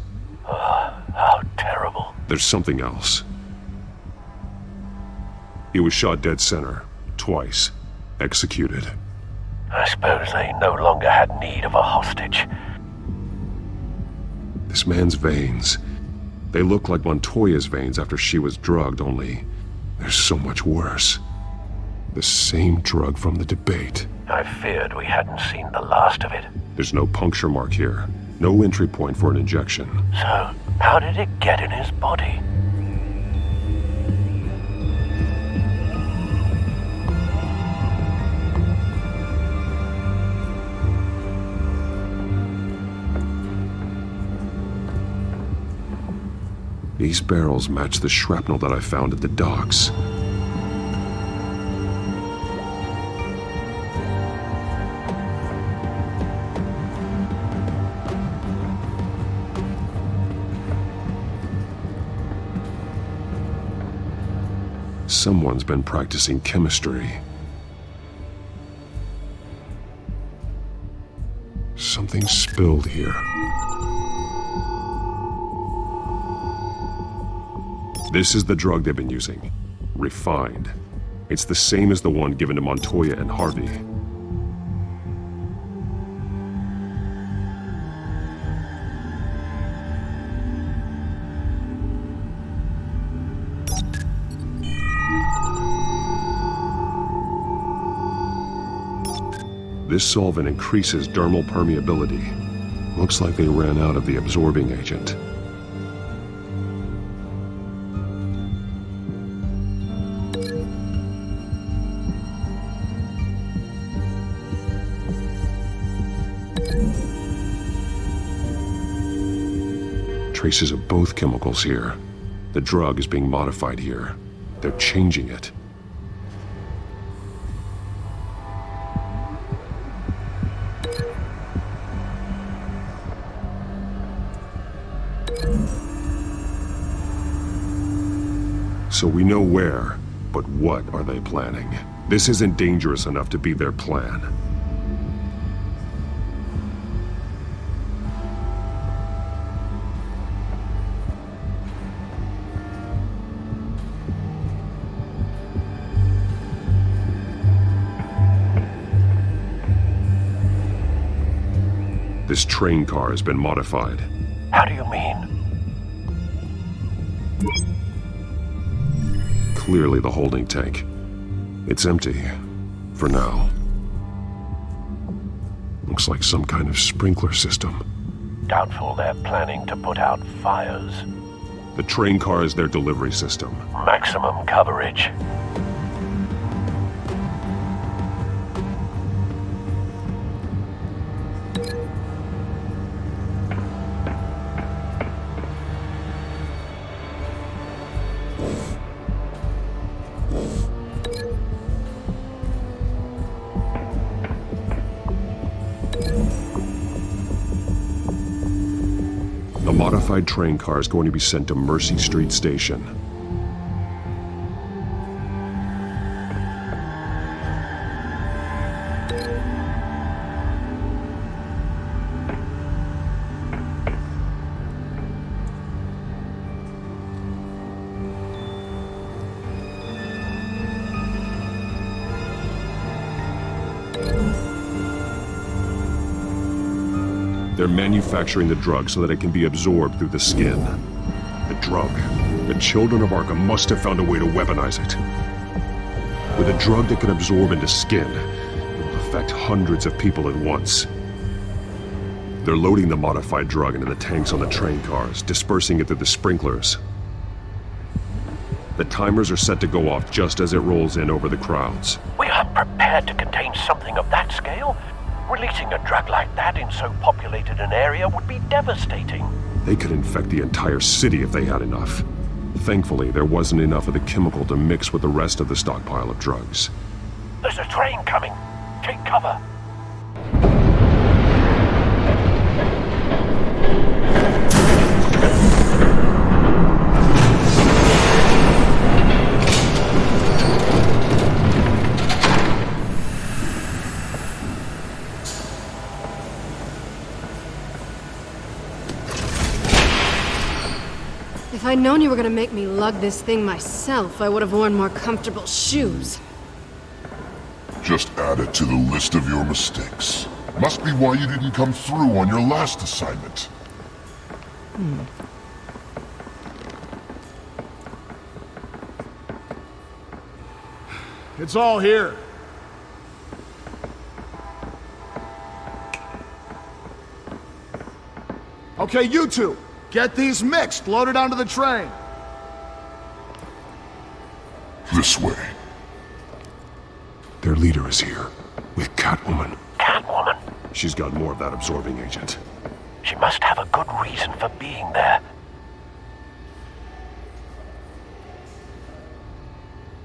How terrible. There's something else. He was shot dead center, twice, executed. I suppose they no longer had need of a hostage. This man's veins, they look like Montoya's veins after she was drugged, only they're so much worse. The same drug from the debate. I feared we hadn't seen the last of it. There's no puncture mark here, no entry point for an injection. So, how did it get in his body? These barrels match the shrapnel that I found at the docks. Someone's been practicing chemistry. Something spilled here. This is the drug they've been using. Refined. It's the same as the one given to Montoya and Harvey. This solvent increases dermal permeability. Looks like they ran out of the absorbing agent. Traces of both chemicals here. The drug is being modified here. They're changing it. So we know where, but what are they planning? This isn't dangerous enough to be their plan. This train car has been modified. How do you mean? Clearly the holding tank. It's empty. For now. Looks like some kind of sprinkler system. Doubtful they're planning to put out fires. The train car is their delivery system. Maximum coverage. The modified train car is going to be sent to Mercy Street Station. They're manufacturing the drug so that it can be absorbed through the skin. The drug. The Children of Arkham must have found a way to weaponize it. With a drug that can absorb into skin, it will affect hundreds of people at once. They're loading the modified drug into the tanks on the train cars, dispersing it through the sprinklers. The timers are set to go off just as it rolls in over the crowds. We aren't prepared to contain something of that scale. Releasing a drug like that in so populated an area would be devastating. They could infect the entire city if they had enough. Thankfully, there wasn't enough of the chemical to mix with the rest of the stockpile of drugs. There's a train coming. Take cover. If I'd known you were gonna make me lug this thing myself, I would have worn more comfortable shoes. Just add it to the list of your mistakes. Must be why you didn't come through on your last assignment. It's all here. Okay, you two, get these mixed, loaded onto the train. This way. Their leader is here, with Catwoman. Catwoman? She's got more of that absorbing agent. She must have a good reason for being there.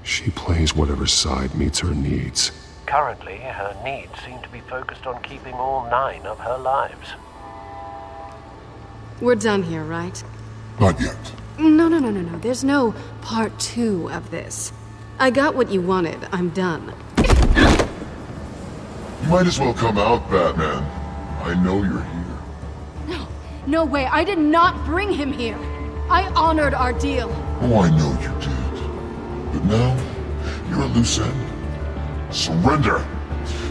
She plays whatever side meets her needs. Currently, her needs seem to be focused on keeping all 9 of her lives. We're done here, right? Not yet. No. There's no part 2 of this. I got what you wanted. I'm done. You might as well come out, Batman. I know you're here. No way. I did not bring him here. I honored our deal. Oh, I know you did. But now, you're a loose end. Surrender!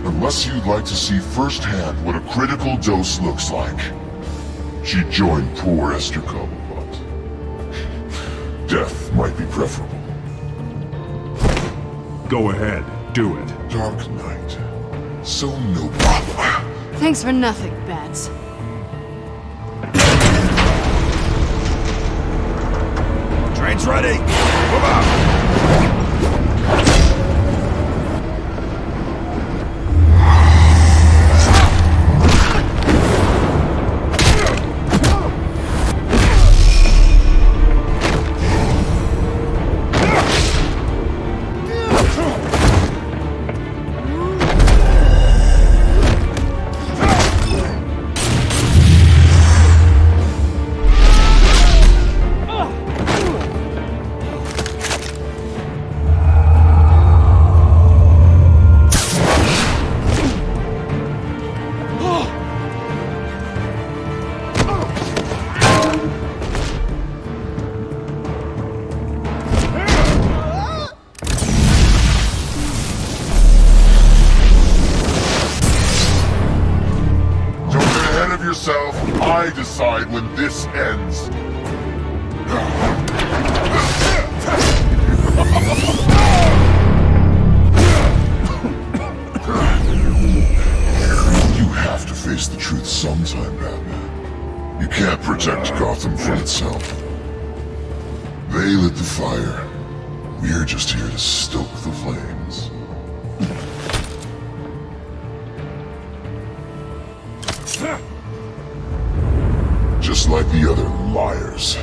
Unless you'd like to see firsthand what a critical dose looks like. She joined poor Esther Cobblepot. Death might be preferable. Go ahead, do it. Dark Knight. So noble. Thanks for nothing, Bats. Train's ready! Move out! Yourself, I decide when this ends. You have to face the truth sometime, Batman. You can't protect Gotham from itself. They lit the fire. We're just here to stoke the flames. Just like the other liars.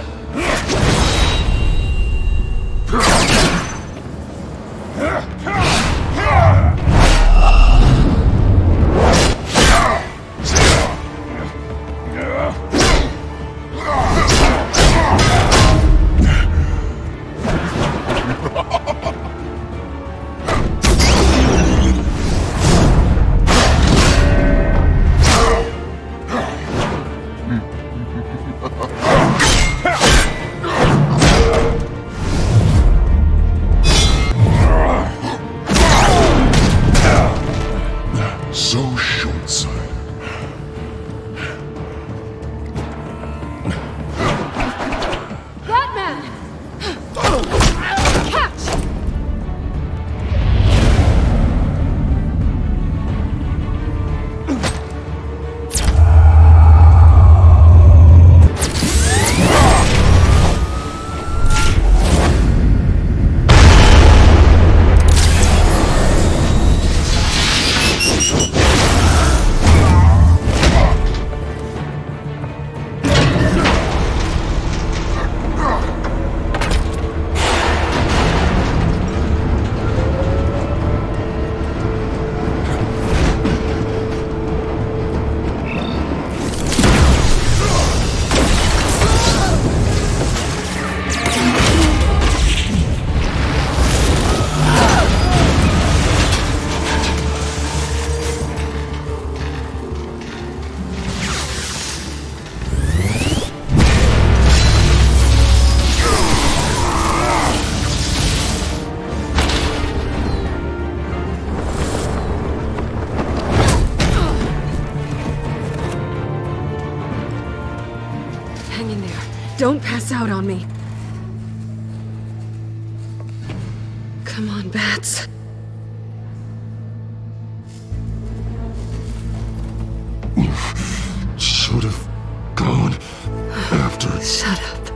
So short-sighted. Batman! Catch! Hang in there. Don't pass out on me. Come on, Bats. Should have gone after. Shut up.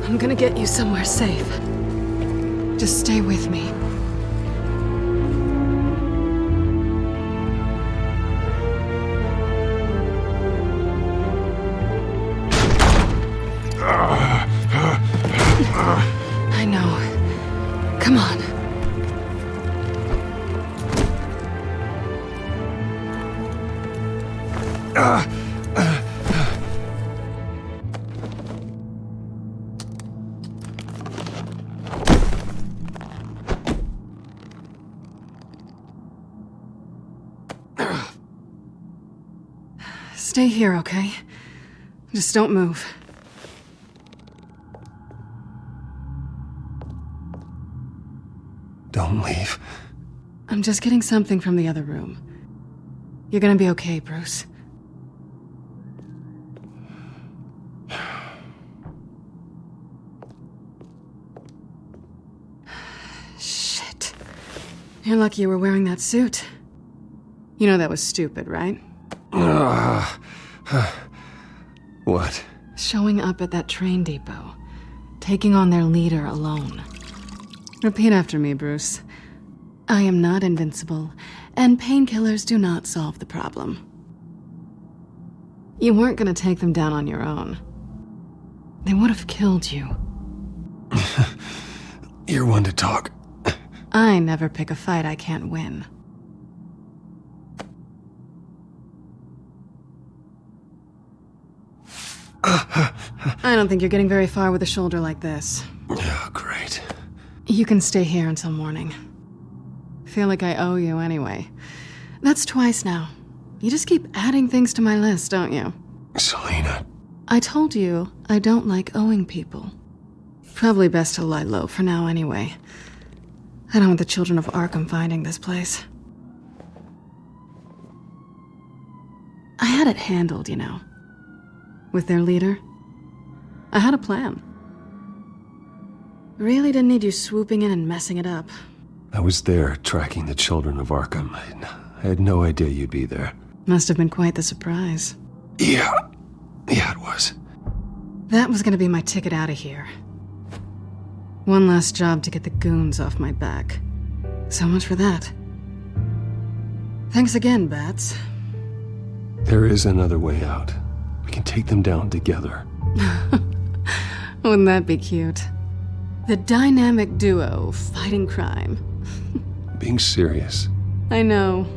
I'm gonna get you somewhere safe. Just stay with me. I know. Come on. Stay here, okay? Just don't move. Don't leave. I'm just getting something from the other room. You're gonna be okay, Bruce. Shit. You're lucky you were wearing that suit. You know that was stupid, right? What? Showing up at that train depot. Taking on their leader alone. Repeat after me, Bruce. I am not invincible, and painkillers do not solve the problem. You weren't gonna take them down on your own. They would have killed you. You're one to talk. I never pick a fight I can't win. I don't think you're getting very far with a shoulder like this. Oh, great. You can stay here until morning. Feel like I owe you anyway. That's twice now. You just keep adding things to my list, don't you? Selina. I told you I don't like owing people. Probably best to lie low for now anyway. I don't want the Children of Arkham finding this place. I had it handled, you know. With their leader. I had a plan. Really didn't need you swooping in and messing it up. I was there tracking the Children of Arkham. I had no idea you'd be there. Must have been quite the surprise. Yeah, it was. That was gonna be my ticket out of here. One last job to get the goons off my back. So much for that. Thanks again, Bats. There is another way out. We can take them down together. Wouldn't that be cute? The dynamic duo fighting crime. Being serious. I know.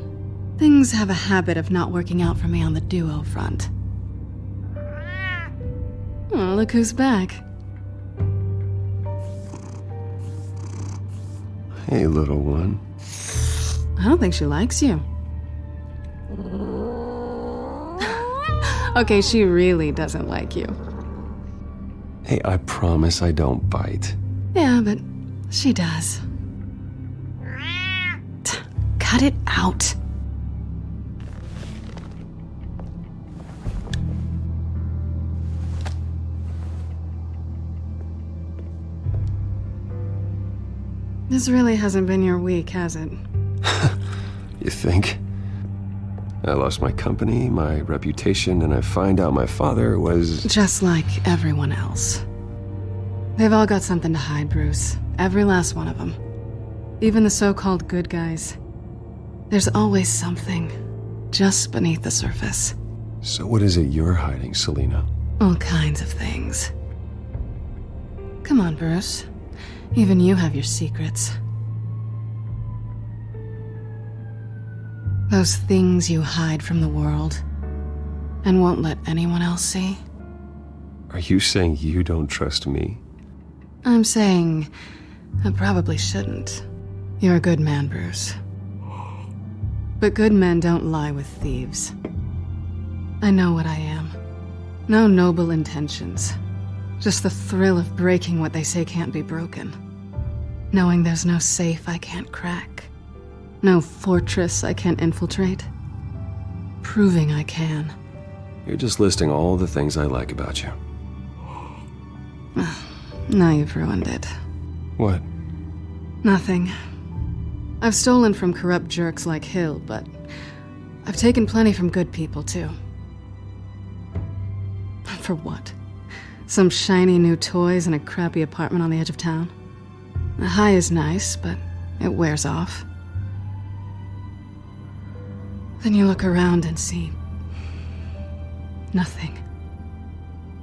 Things have a habit of not working out for me on the duo front. Oh, look who's back. Hey, little one. I don't think she likes you. Okay, she really doesn't like you. Hey, I promise I don't bite. Yeah, but she does. Cut it out. This really hasn't been your week, has it? You think? I lost my company, my reputation, and I find out my father was... Just like everyone else. They've all got something to hide, Bruce. Every last one of them. Even the so-called good guys. There's always something just beneath the surface. So what is it you're hiding, Selina? All kinds of things. Come on, Bruce. Even you have your secrets. Those things you hide from the world and won't let anyone else see. Are you saying you don't trust me? I'm saying I probably shouldn't. You're a good man, Bruce. But good men don't lie with thieves. I know what I am. No noble intentions. Just the thrill of breaking what they say can't be broken. Knowing there's no safe I can't crack. No fortress I can't infiltrate. Proving I can. You're just listing all the things I like about you. Now you've ruined it. What? Nothing. I've stolen from corrupt jerks like Hill, but I've taken plenty from good people, too. For what? Some shiny new toys and a crappy apartment on the edge of town? The high is nice, but it wears off. Then you look around and see nothing.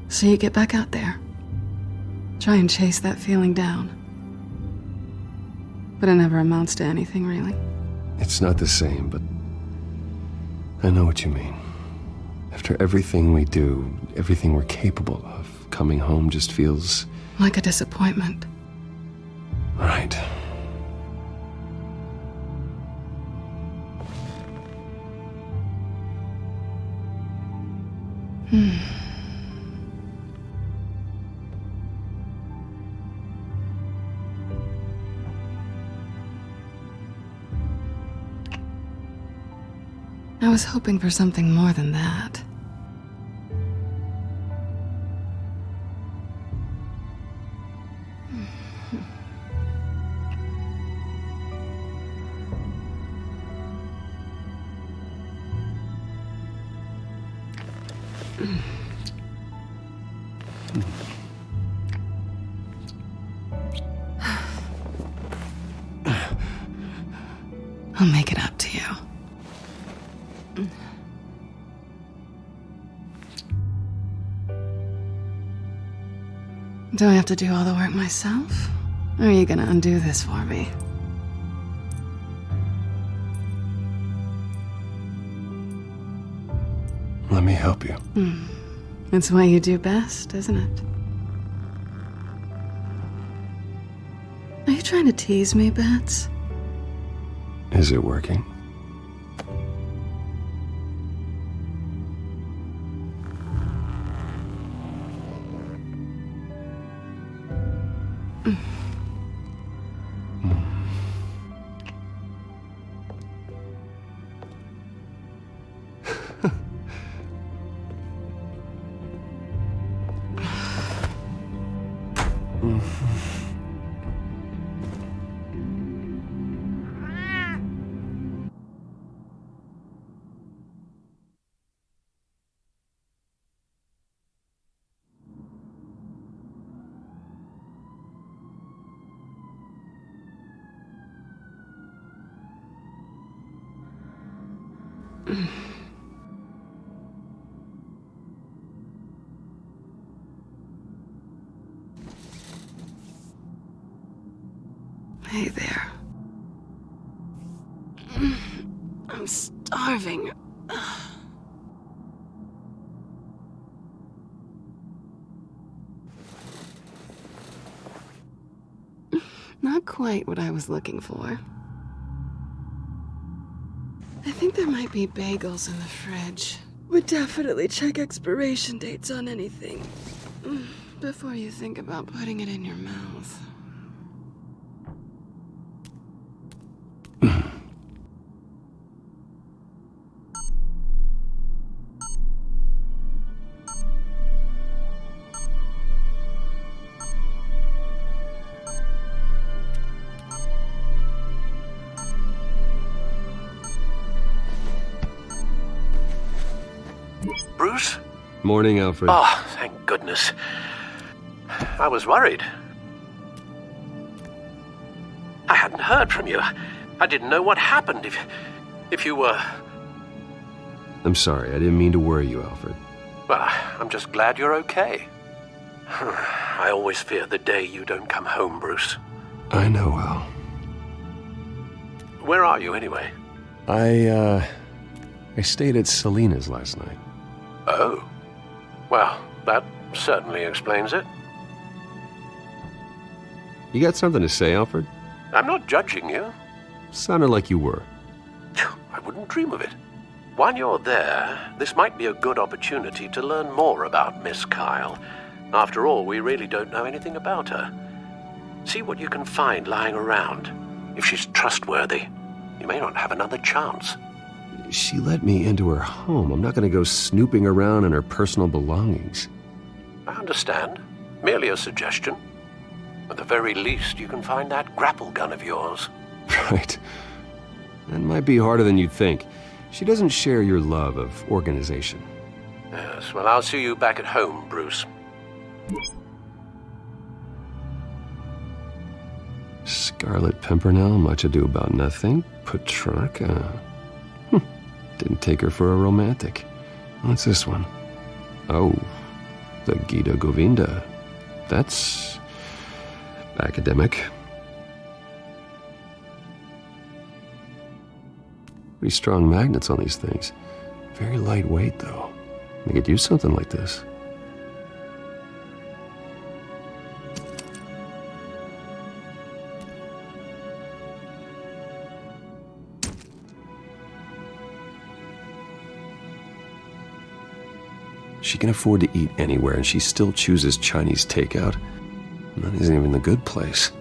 So you get back out there. Try and chase that feeling down. But it never amounts to anything, really. It's not the same, but I know what you mean. After everything we do, everything we're capable of, coming home just feels... like a disappointment. Right. I was hoping for something more than that. I'll make it up to you. Do I have to do all the work myself? Or are you gonna undo this for me? Let me help you. It's what you do best, isn't it? Are you trying to tease me, Bats? Is it working? Hey there. I'm starving. Not quite what I was looking for. I think there might be bagels in the fridge. Would definitely check expiration dates on anything before you think about putting it in your mouth. Bruce? Morning, Alfred. Oh, thank goodness. I was worried. I hadn't heard from you. I didn't know what happened if you were... I'm sorry, I didn't mean to worry you, Alfred. Well, I'm just glad you're okay. I always fear the day you don't come home, Bruce. I know, Al. Where are you, anyway? I stayed at Selena's last night. Oh. Well, that certainly explains it. You got something to say, Alfred? I'm not judging you. Sounded like you were. I wouldn't dream of it. While you're there, this might be a good opportunity to learn more about Miss Kyle. After all, we really don't know anything about her. See what you can find lying around. If she's trustworthy, you may not have another chance. She let me into her home. I'm not going to go snooping around in her personal belongings. I understand. Merely a suggestion. At the very least, you can find that grapple gun of yours. Right. That might be harder than you'd think. She doesn't share your love of organization. Yes, well, I'll see you back at home, Bruce. Scarlet Pimpernel, Much Ado About Nothing, Petrarca. Didn't take her for a romantic. What's this one? Oh, the Gita Govinda. That's academic. Pretty strong magnets on these things. Very lightweight, though. They could use something like this. She can afford to eat anywhere, and she still chooses Chinese takeout. And that isn't even the good place.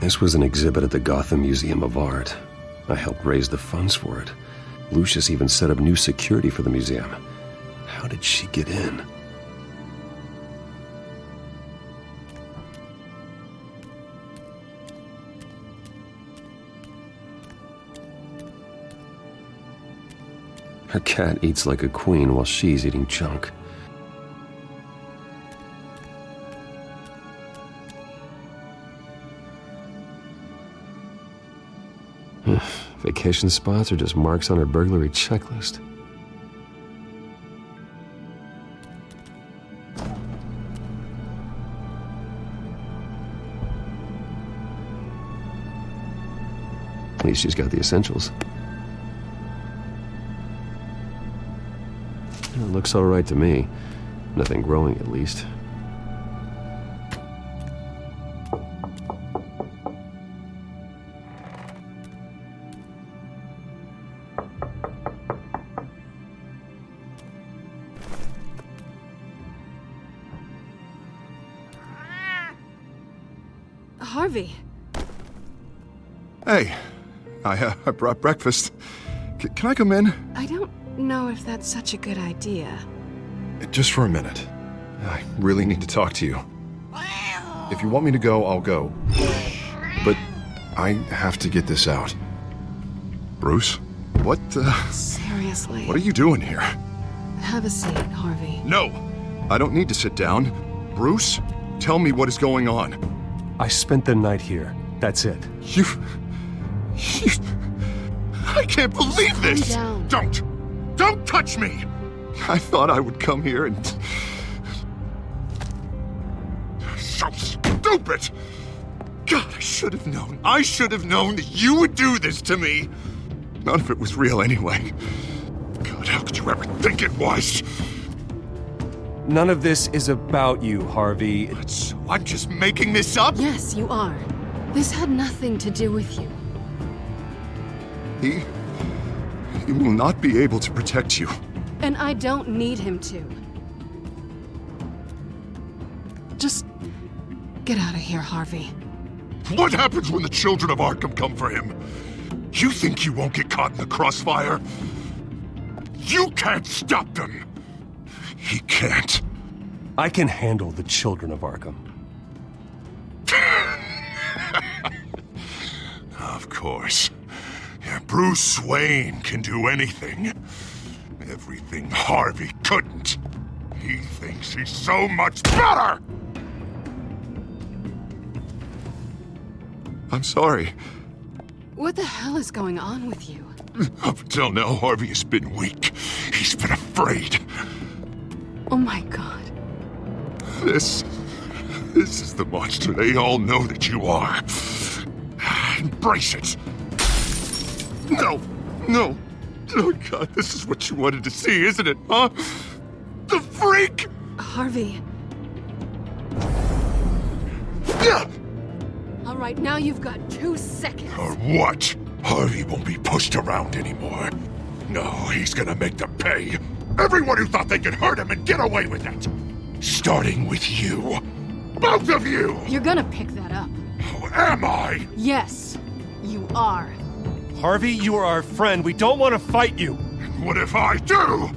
This was an exhibit at the Gotham Museum of Art. I helped raise the funds for it. Lucius even set up new security for the museum. How did she get in? Her cat eats like a queen while she's eating junk. Vacation spots are just marks on her burglary checklist. At least she's got the essentials. It looks all right to me. Nothing growing, at least. Harvey. Hey, I brought breakfast. Can I come in? I don't know if that's such a good idea. Just for a minute. I really need to talk to you. If you want me to go, I'll go. But I have to get this out. Bruce? What Seriously? What are you doing here? Have a seat, Harvey. No! I don't need to sit down. Bruce, tell me what is going on. I spent the night here. That's it. You... I can't believe this! Calm down. Don't touch me! I thought I would come here and... So stupid! God, I should have known. I should have known that you would do this to me. None of it was real anyway. God, how could you ever think it was? None of this is about you, Harvey. So I'm just making this up? Yes, you are. This had nothing to do with you. He will not be able to protect you. And I don't need him to. Just get out of here, Harvey. What happens when the Children of Arkham come for him? You think you won't get caught in the crossfire? You can't stop them! He can't. I can handle the Children of Arkham. Of course. Yeah, Bruce Wayne can do anything. Everything Harvey couldn't. He thinks he's so much better! I'm sorry. What the hell is going on with you? Up until now, Harvey has been weak. He's been afraid. Oh my God. This is the monster they all know that you are. Embrace it. No. Oh God, this is what you wanted to see, isn't it, huh? The freak! Harvey. Yeah. All right, now you've got 2 seconds. Or what? Harvey won't be pushed around anymore. No, he's gonna make them pay. Everyone who thought they could hurt him and get away with it. Starting with you. Both of you! You're gonna pick that up. Oh, am I? Yes, you are. Harvey, you are our friend. We don't want to fight you. What if I do?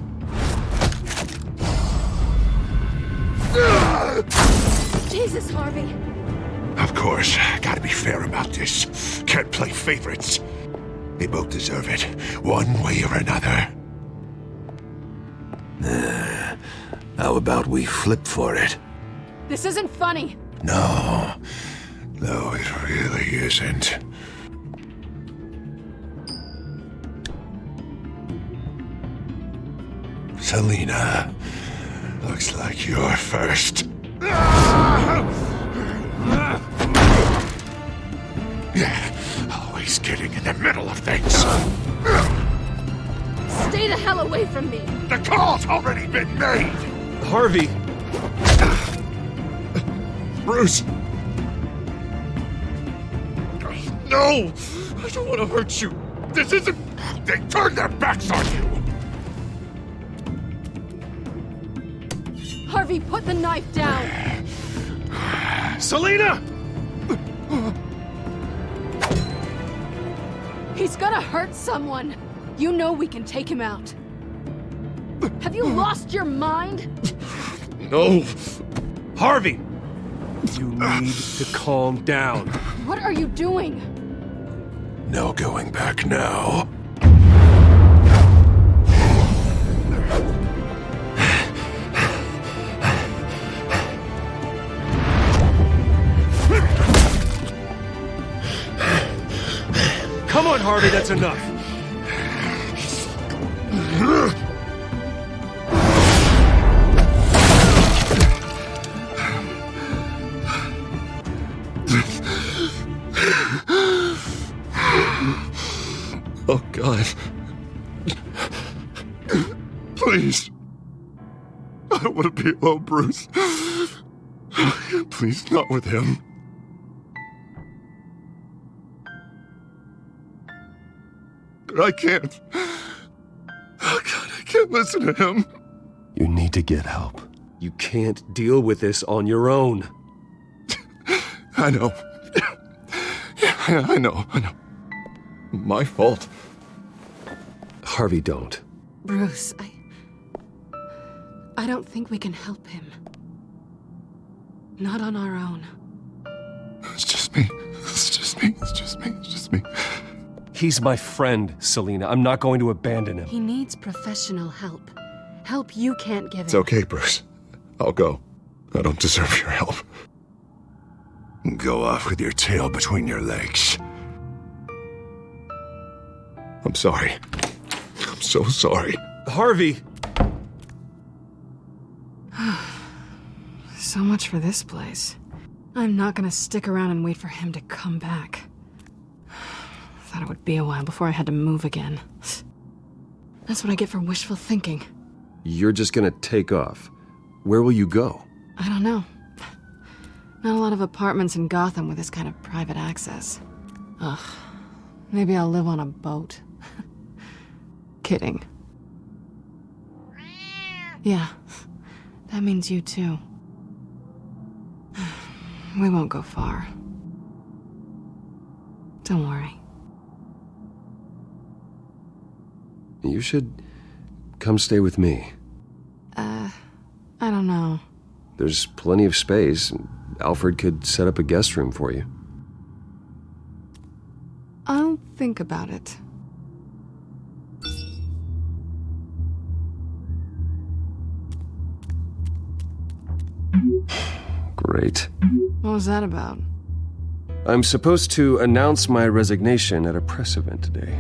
Jesus, Harvey. Of course, gotta be fair about this. Can't play favorites. They both deserve it, one way or another. How about we flip for it? This isn't funny. No, it really isn't. Selina, looks like you're first. Yeah, always getting in the middle of things. Stay the hell away from me. The call's already been made. Harvey. Bruce. No! I don't want to hurt you. This isn't... They turned their backs on you. Harvey, put the knife down. Selina! He's gonna hurt someone. You know we can take him out. Have you lost your mind? No. Harvey! You need to calm down. What are you doing? No going back now. Come on, Harvey, that's enough. Oh, God. Please. I don't want to be alone, Bruce. Please, not with him. I can't. Oh, God, I can't listen to him. You need to get help. You can't deal with this on your own. I know. Yeah, I know. My fault. Harvey, don't. Bruce, I don't think we can help him. Not on our own. It's just me. He's my friend, Selina. I'm not going to abandon him. He needs professional help. Help you can't give him. It's okay, Bruce. I'll go. I don't deserve your help. Go off with your tail between your legs. I'm sorry. I'm so sorry. Harvey! So much for this place. I'm not gonna stick around and wait for him to come back. Thought it would be a while before I had to move again. That's what I get for wishful thinking. You're just gonna take off. Where will you go? I don't know. Not a lot of apartments in Gotham with this kind of private access. Ugh. Maybe I'll live on a boat. Kidding. Yeah. That means you too. We won't go far. Don't worry. You should come stay with me. I don't know. There's plenty of space. Alfred could set up a guest room for you. I'll think about it. Great. What was that about? I'm supposed to announce my resignation at a press event today.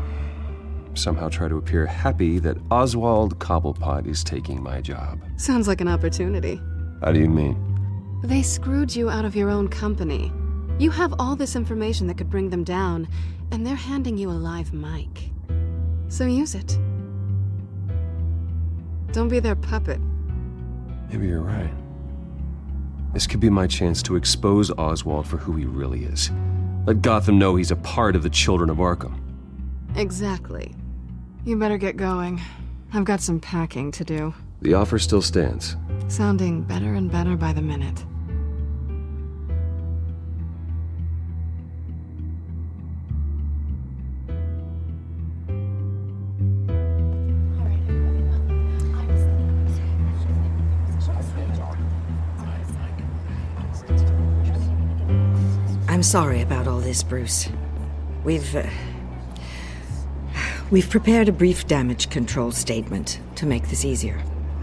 Somehow try to appear happy that Oswald Cobblepot is taking my job. Sounds like an opportunity. How do you mean? They screwed you out of your own company. You have all this information that could bring them down, and they're handing you a live mic. So use it. Don't be their puppet. Maybe you're right. This could be my chance to expose Oswald for who he really is. Let Gotham know he's a part of the Children of Arkham. Exactly. You better get going. I've got some packing to do. The offer still stands. Sounding better and better by the minute. I'm sorry about all this, Bruce. We've prepared a brief damage control statement to make this easier.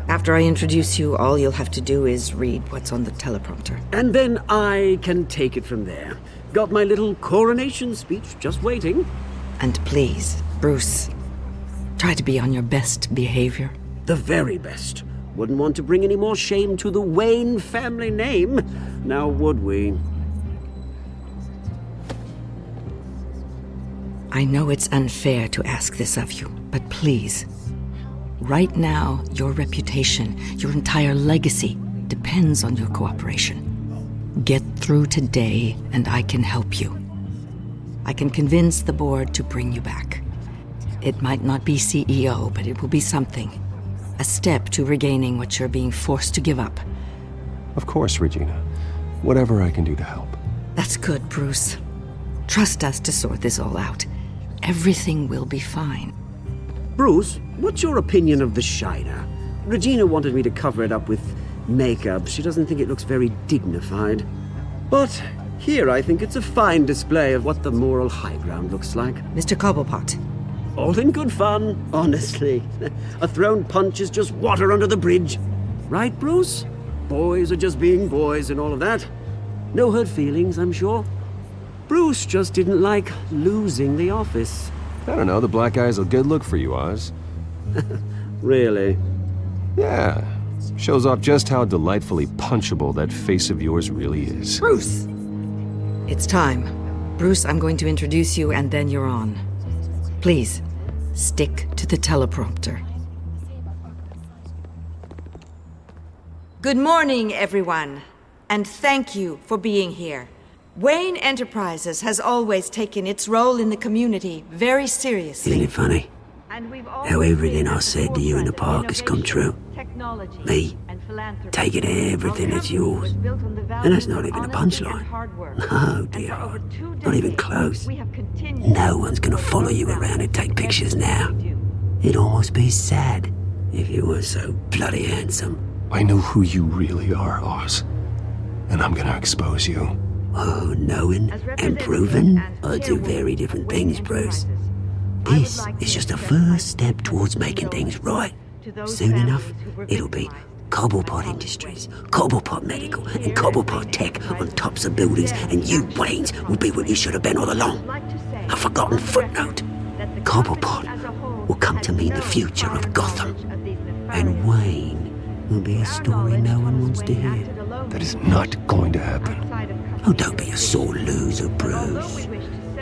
After I introduce you, all you'll have to do is read what's on the teleprompter. And then I can take it from there. Got my little coronation speech just waiting. And please, Bruce, try to be on your best behavior. The very best. Wouldn't want to bring any more shame to the Wayne family name, now would we? I know it's unfair to ask this of you, but please, right now, your reputation, your entire legacy, depends on your cooperation. Get through today, and I can help you. I can convince the board to bring you back. It might not be CEO, but it will be something. A step to regaining what you're being forced to give up. Of course, Regina. Whatever I can do to help. That's good, Bruce. Trust us to sort this all out. Everything will be fine. Bruce, what's your opinion of the Shiner? Regina wanted me to cover it up with makeup. She doesn't think it looks very dignified. But here I think it's a fine display of what the moral high ground looks like. Mr. Cobblepot, All in good fun, honestly. A thrown punch is just water under the bridge. Right, Bruce? Boys are just being boys and all of that. No hurt feelings, I'm sure. Bruce just didn't like losing the office. I don't know, the black eye's a good look for you, Oz. Really? Yeah. Shows off just how delightfully punchable that face of yours really is. Bruce! It's time. Bruce, I'm going to introduce you and then you're on. Please, stick to the teleprompter. Good morning, everyone, and thank you for being here. Wayne Enterprises has always taken its role in the community very seriously. Isn't it funny? How everything I said to you in the park has come true. Me, taking everything that's yours. And that's not even a punchline. No, dear heart. Not even close. No one's gonna follow you around and take pictures now. It'd almost be sad if you weren't so bloody handsome. I know who you really are, Oz. And I'm gonna expose you. Oh, knowing and proving are two very different things, Bruce. This is just a first step towards making things right. Soon enough, it'll be Cobblepot Industries, Cobblepot Medical, and Cobblepot Tech on tops of buildings, and you, Waynes, will be what you should have been all along. A forgotten footnote. Cobblepot will come to mean the future of Gotham. And Wayne will be a story no one wants to hear. That is not going to happen. Oh, don't be a sore loser, Bruce.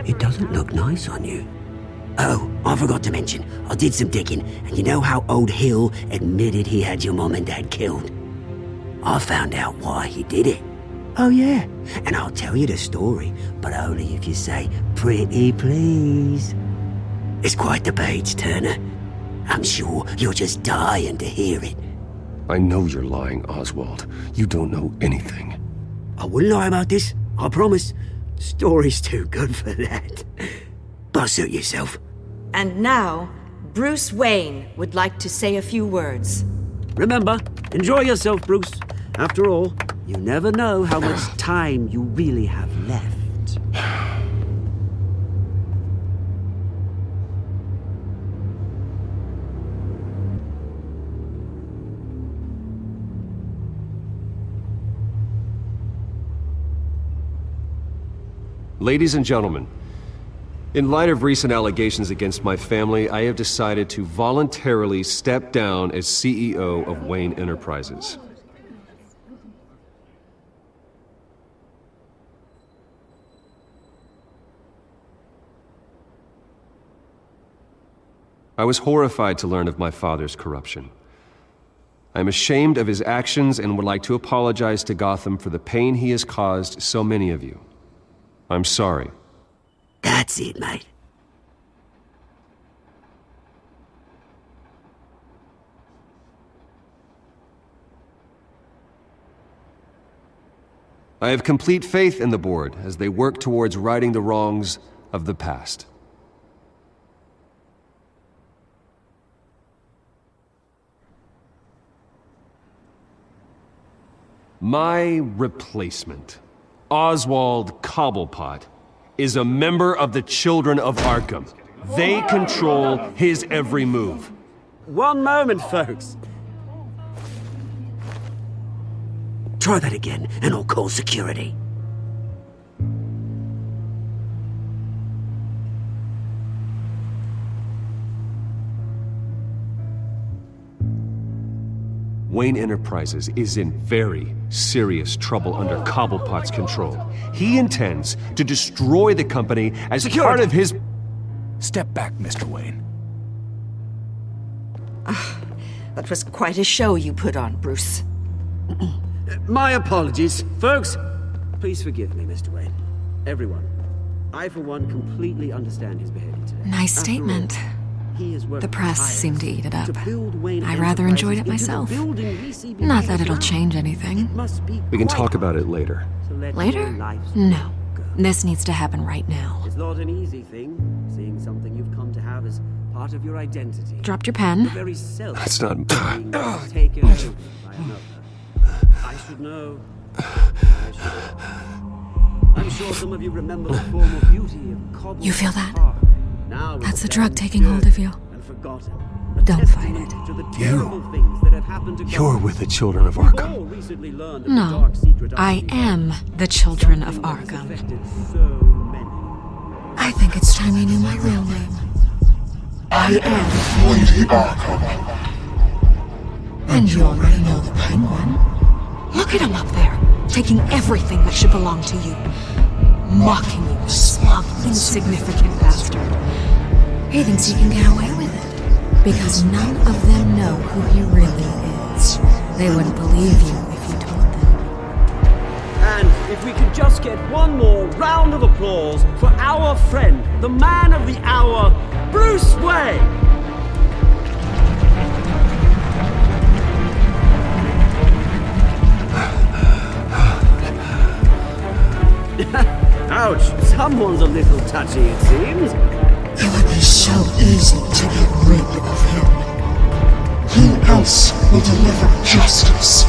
It doesn't look nice on you. Oh, I forgot to mention, I did some digging, and you know how old Hill admitted he had your mom and dad killed? I found out why he did it. Oh yeah, and I'll tell you the story, but only if you say, pretty please. It's quite the page, Turner. I'm sure you're just dying to hear it. I know you're lying, Oswald. You don't know anything. I wouldn't lie about this, I promise. Story's too good for that. But suit yourself. And now, Bruce Wayne would like to say a few words. Remember, enjoy yourself, Bruce. After all, you never know how much time you really have left. Ladies and gentlemen, in light of recent allegations against my family, I have decided to voluntarily step down as CEO of Wayne Enterprises. I was horrified to learn of my father's corruption. I am ashamed of his actions and would like to apologize to Gotham for the pain he has caused so many of you. I'm sorry. That's it, mate. I have complete faith in the board as they work towards righting the wrongs of the past. My replacement, Oswald Cobblepot, is a member of the Children of Arkham. They control his every move. One moment, folks. Try that again, and I'll call security. Wayne Enterprises is in very serious trouble under Cobblepot's control. He intends to destroy the company as part of his... Step back, Mr. Wayne. That was quite a show you put on, Bruce. My apologies. Folks, please forgive me, Mr. Wayne. Everyone. I, for one, completely understand his behavior today. Nice statement. The press seemed to eat it up. I rather enjoyed it myself. Not that it'll change anything. We can talk about it later. Later? No. This needs to happen right now. It's not an easy thing, seeing something you've come to have as part of your identity. Dropped your pen. The very self That's not... taken over by another. I should know. I should. I'm sure some of you remember the former beauty of Cobble You feel that? Park. Now with That's the the drug damned taking hold of you. and forgotten. Don't fight it. To the terrible things that have happened to You're Gotham. with the Children of We've all Arkham. recently learned of the No, dark secret I of am the Children of Arkham. so many. I think it's time you knew my real name. I am Lady Arkham. And you already know the Penguin. Look at him up there, taking everything that should belong to you. Mocking you, smug, insignificant bastard. He thinks he can get away with it, because none of them know who he really is. They wouldn't believe you if you told them. And if we could just get one more round of applause for our friend, the man of the hour, Bruce Wayne! Ouch, someone's a little touchy, it seems. It would be so easy to get rid of him. Who else will deliver justice?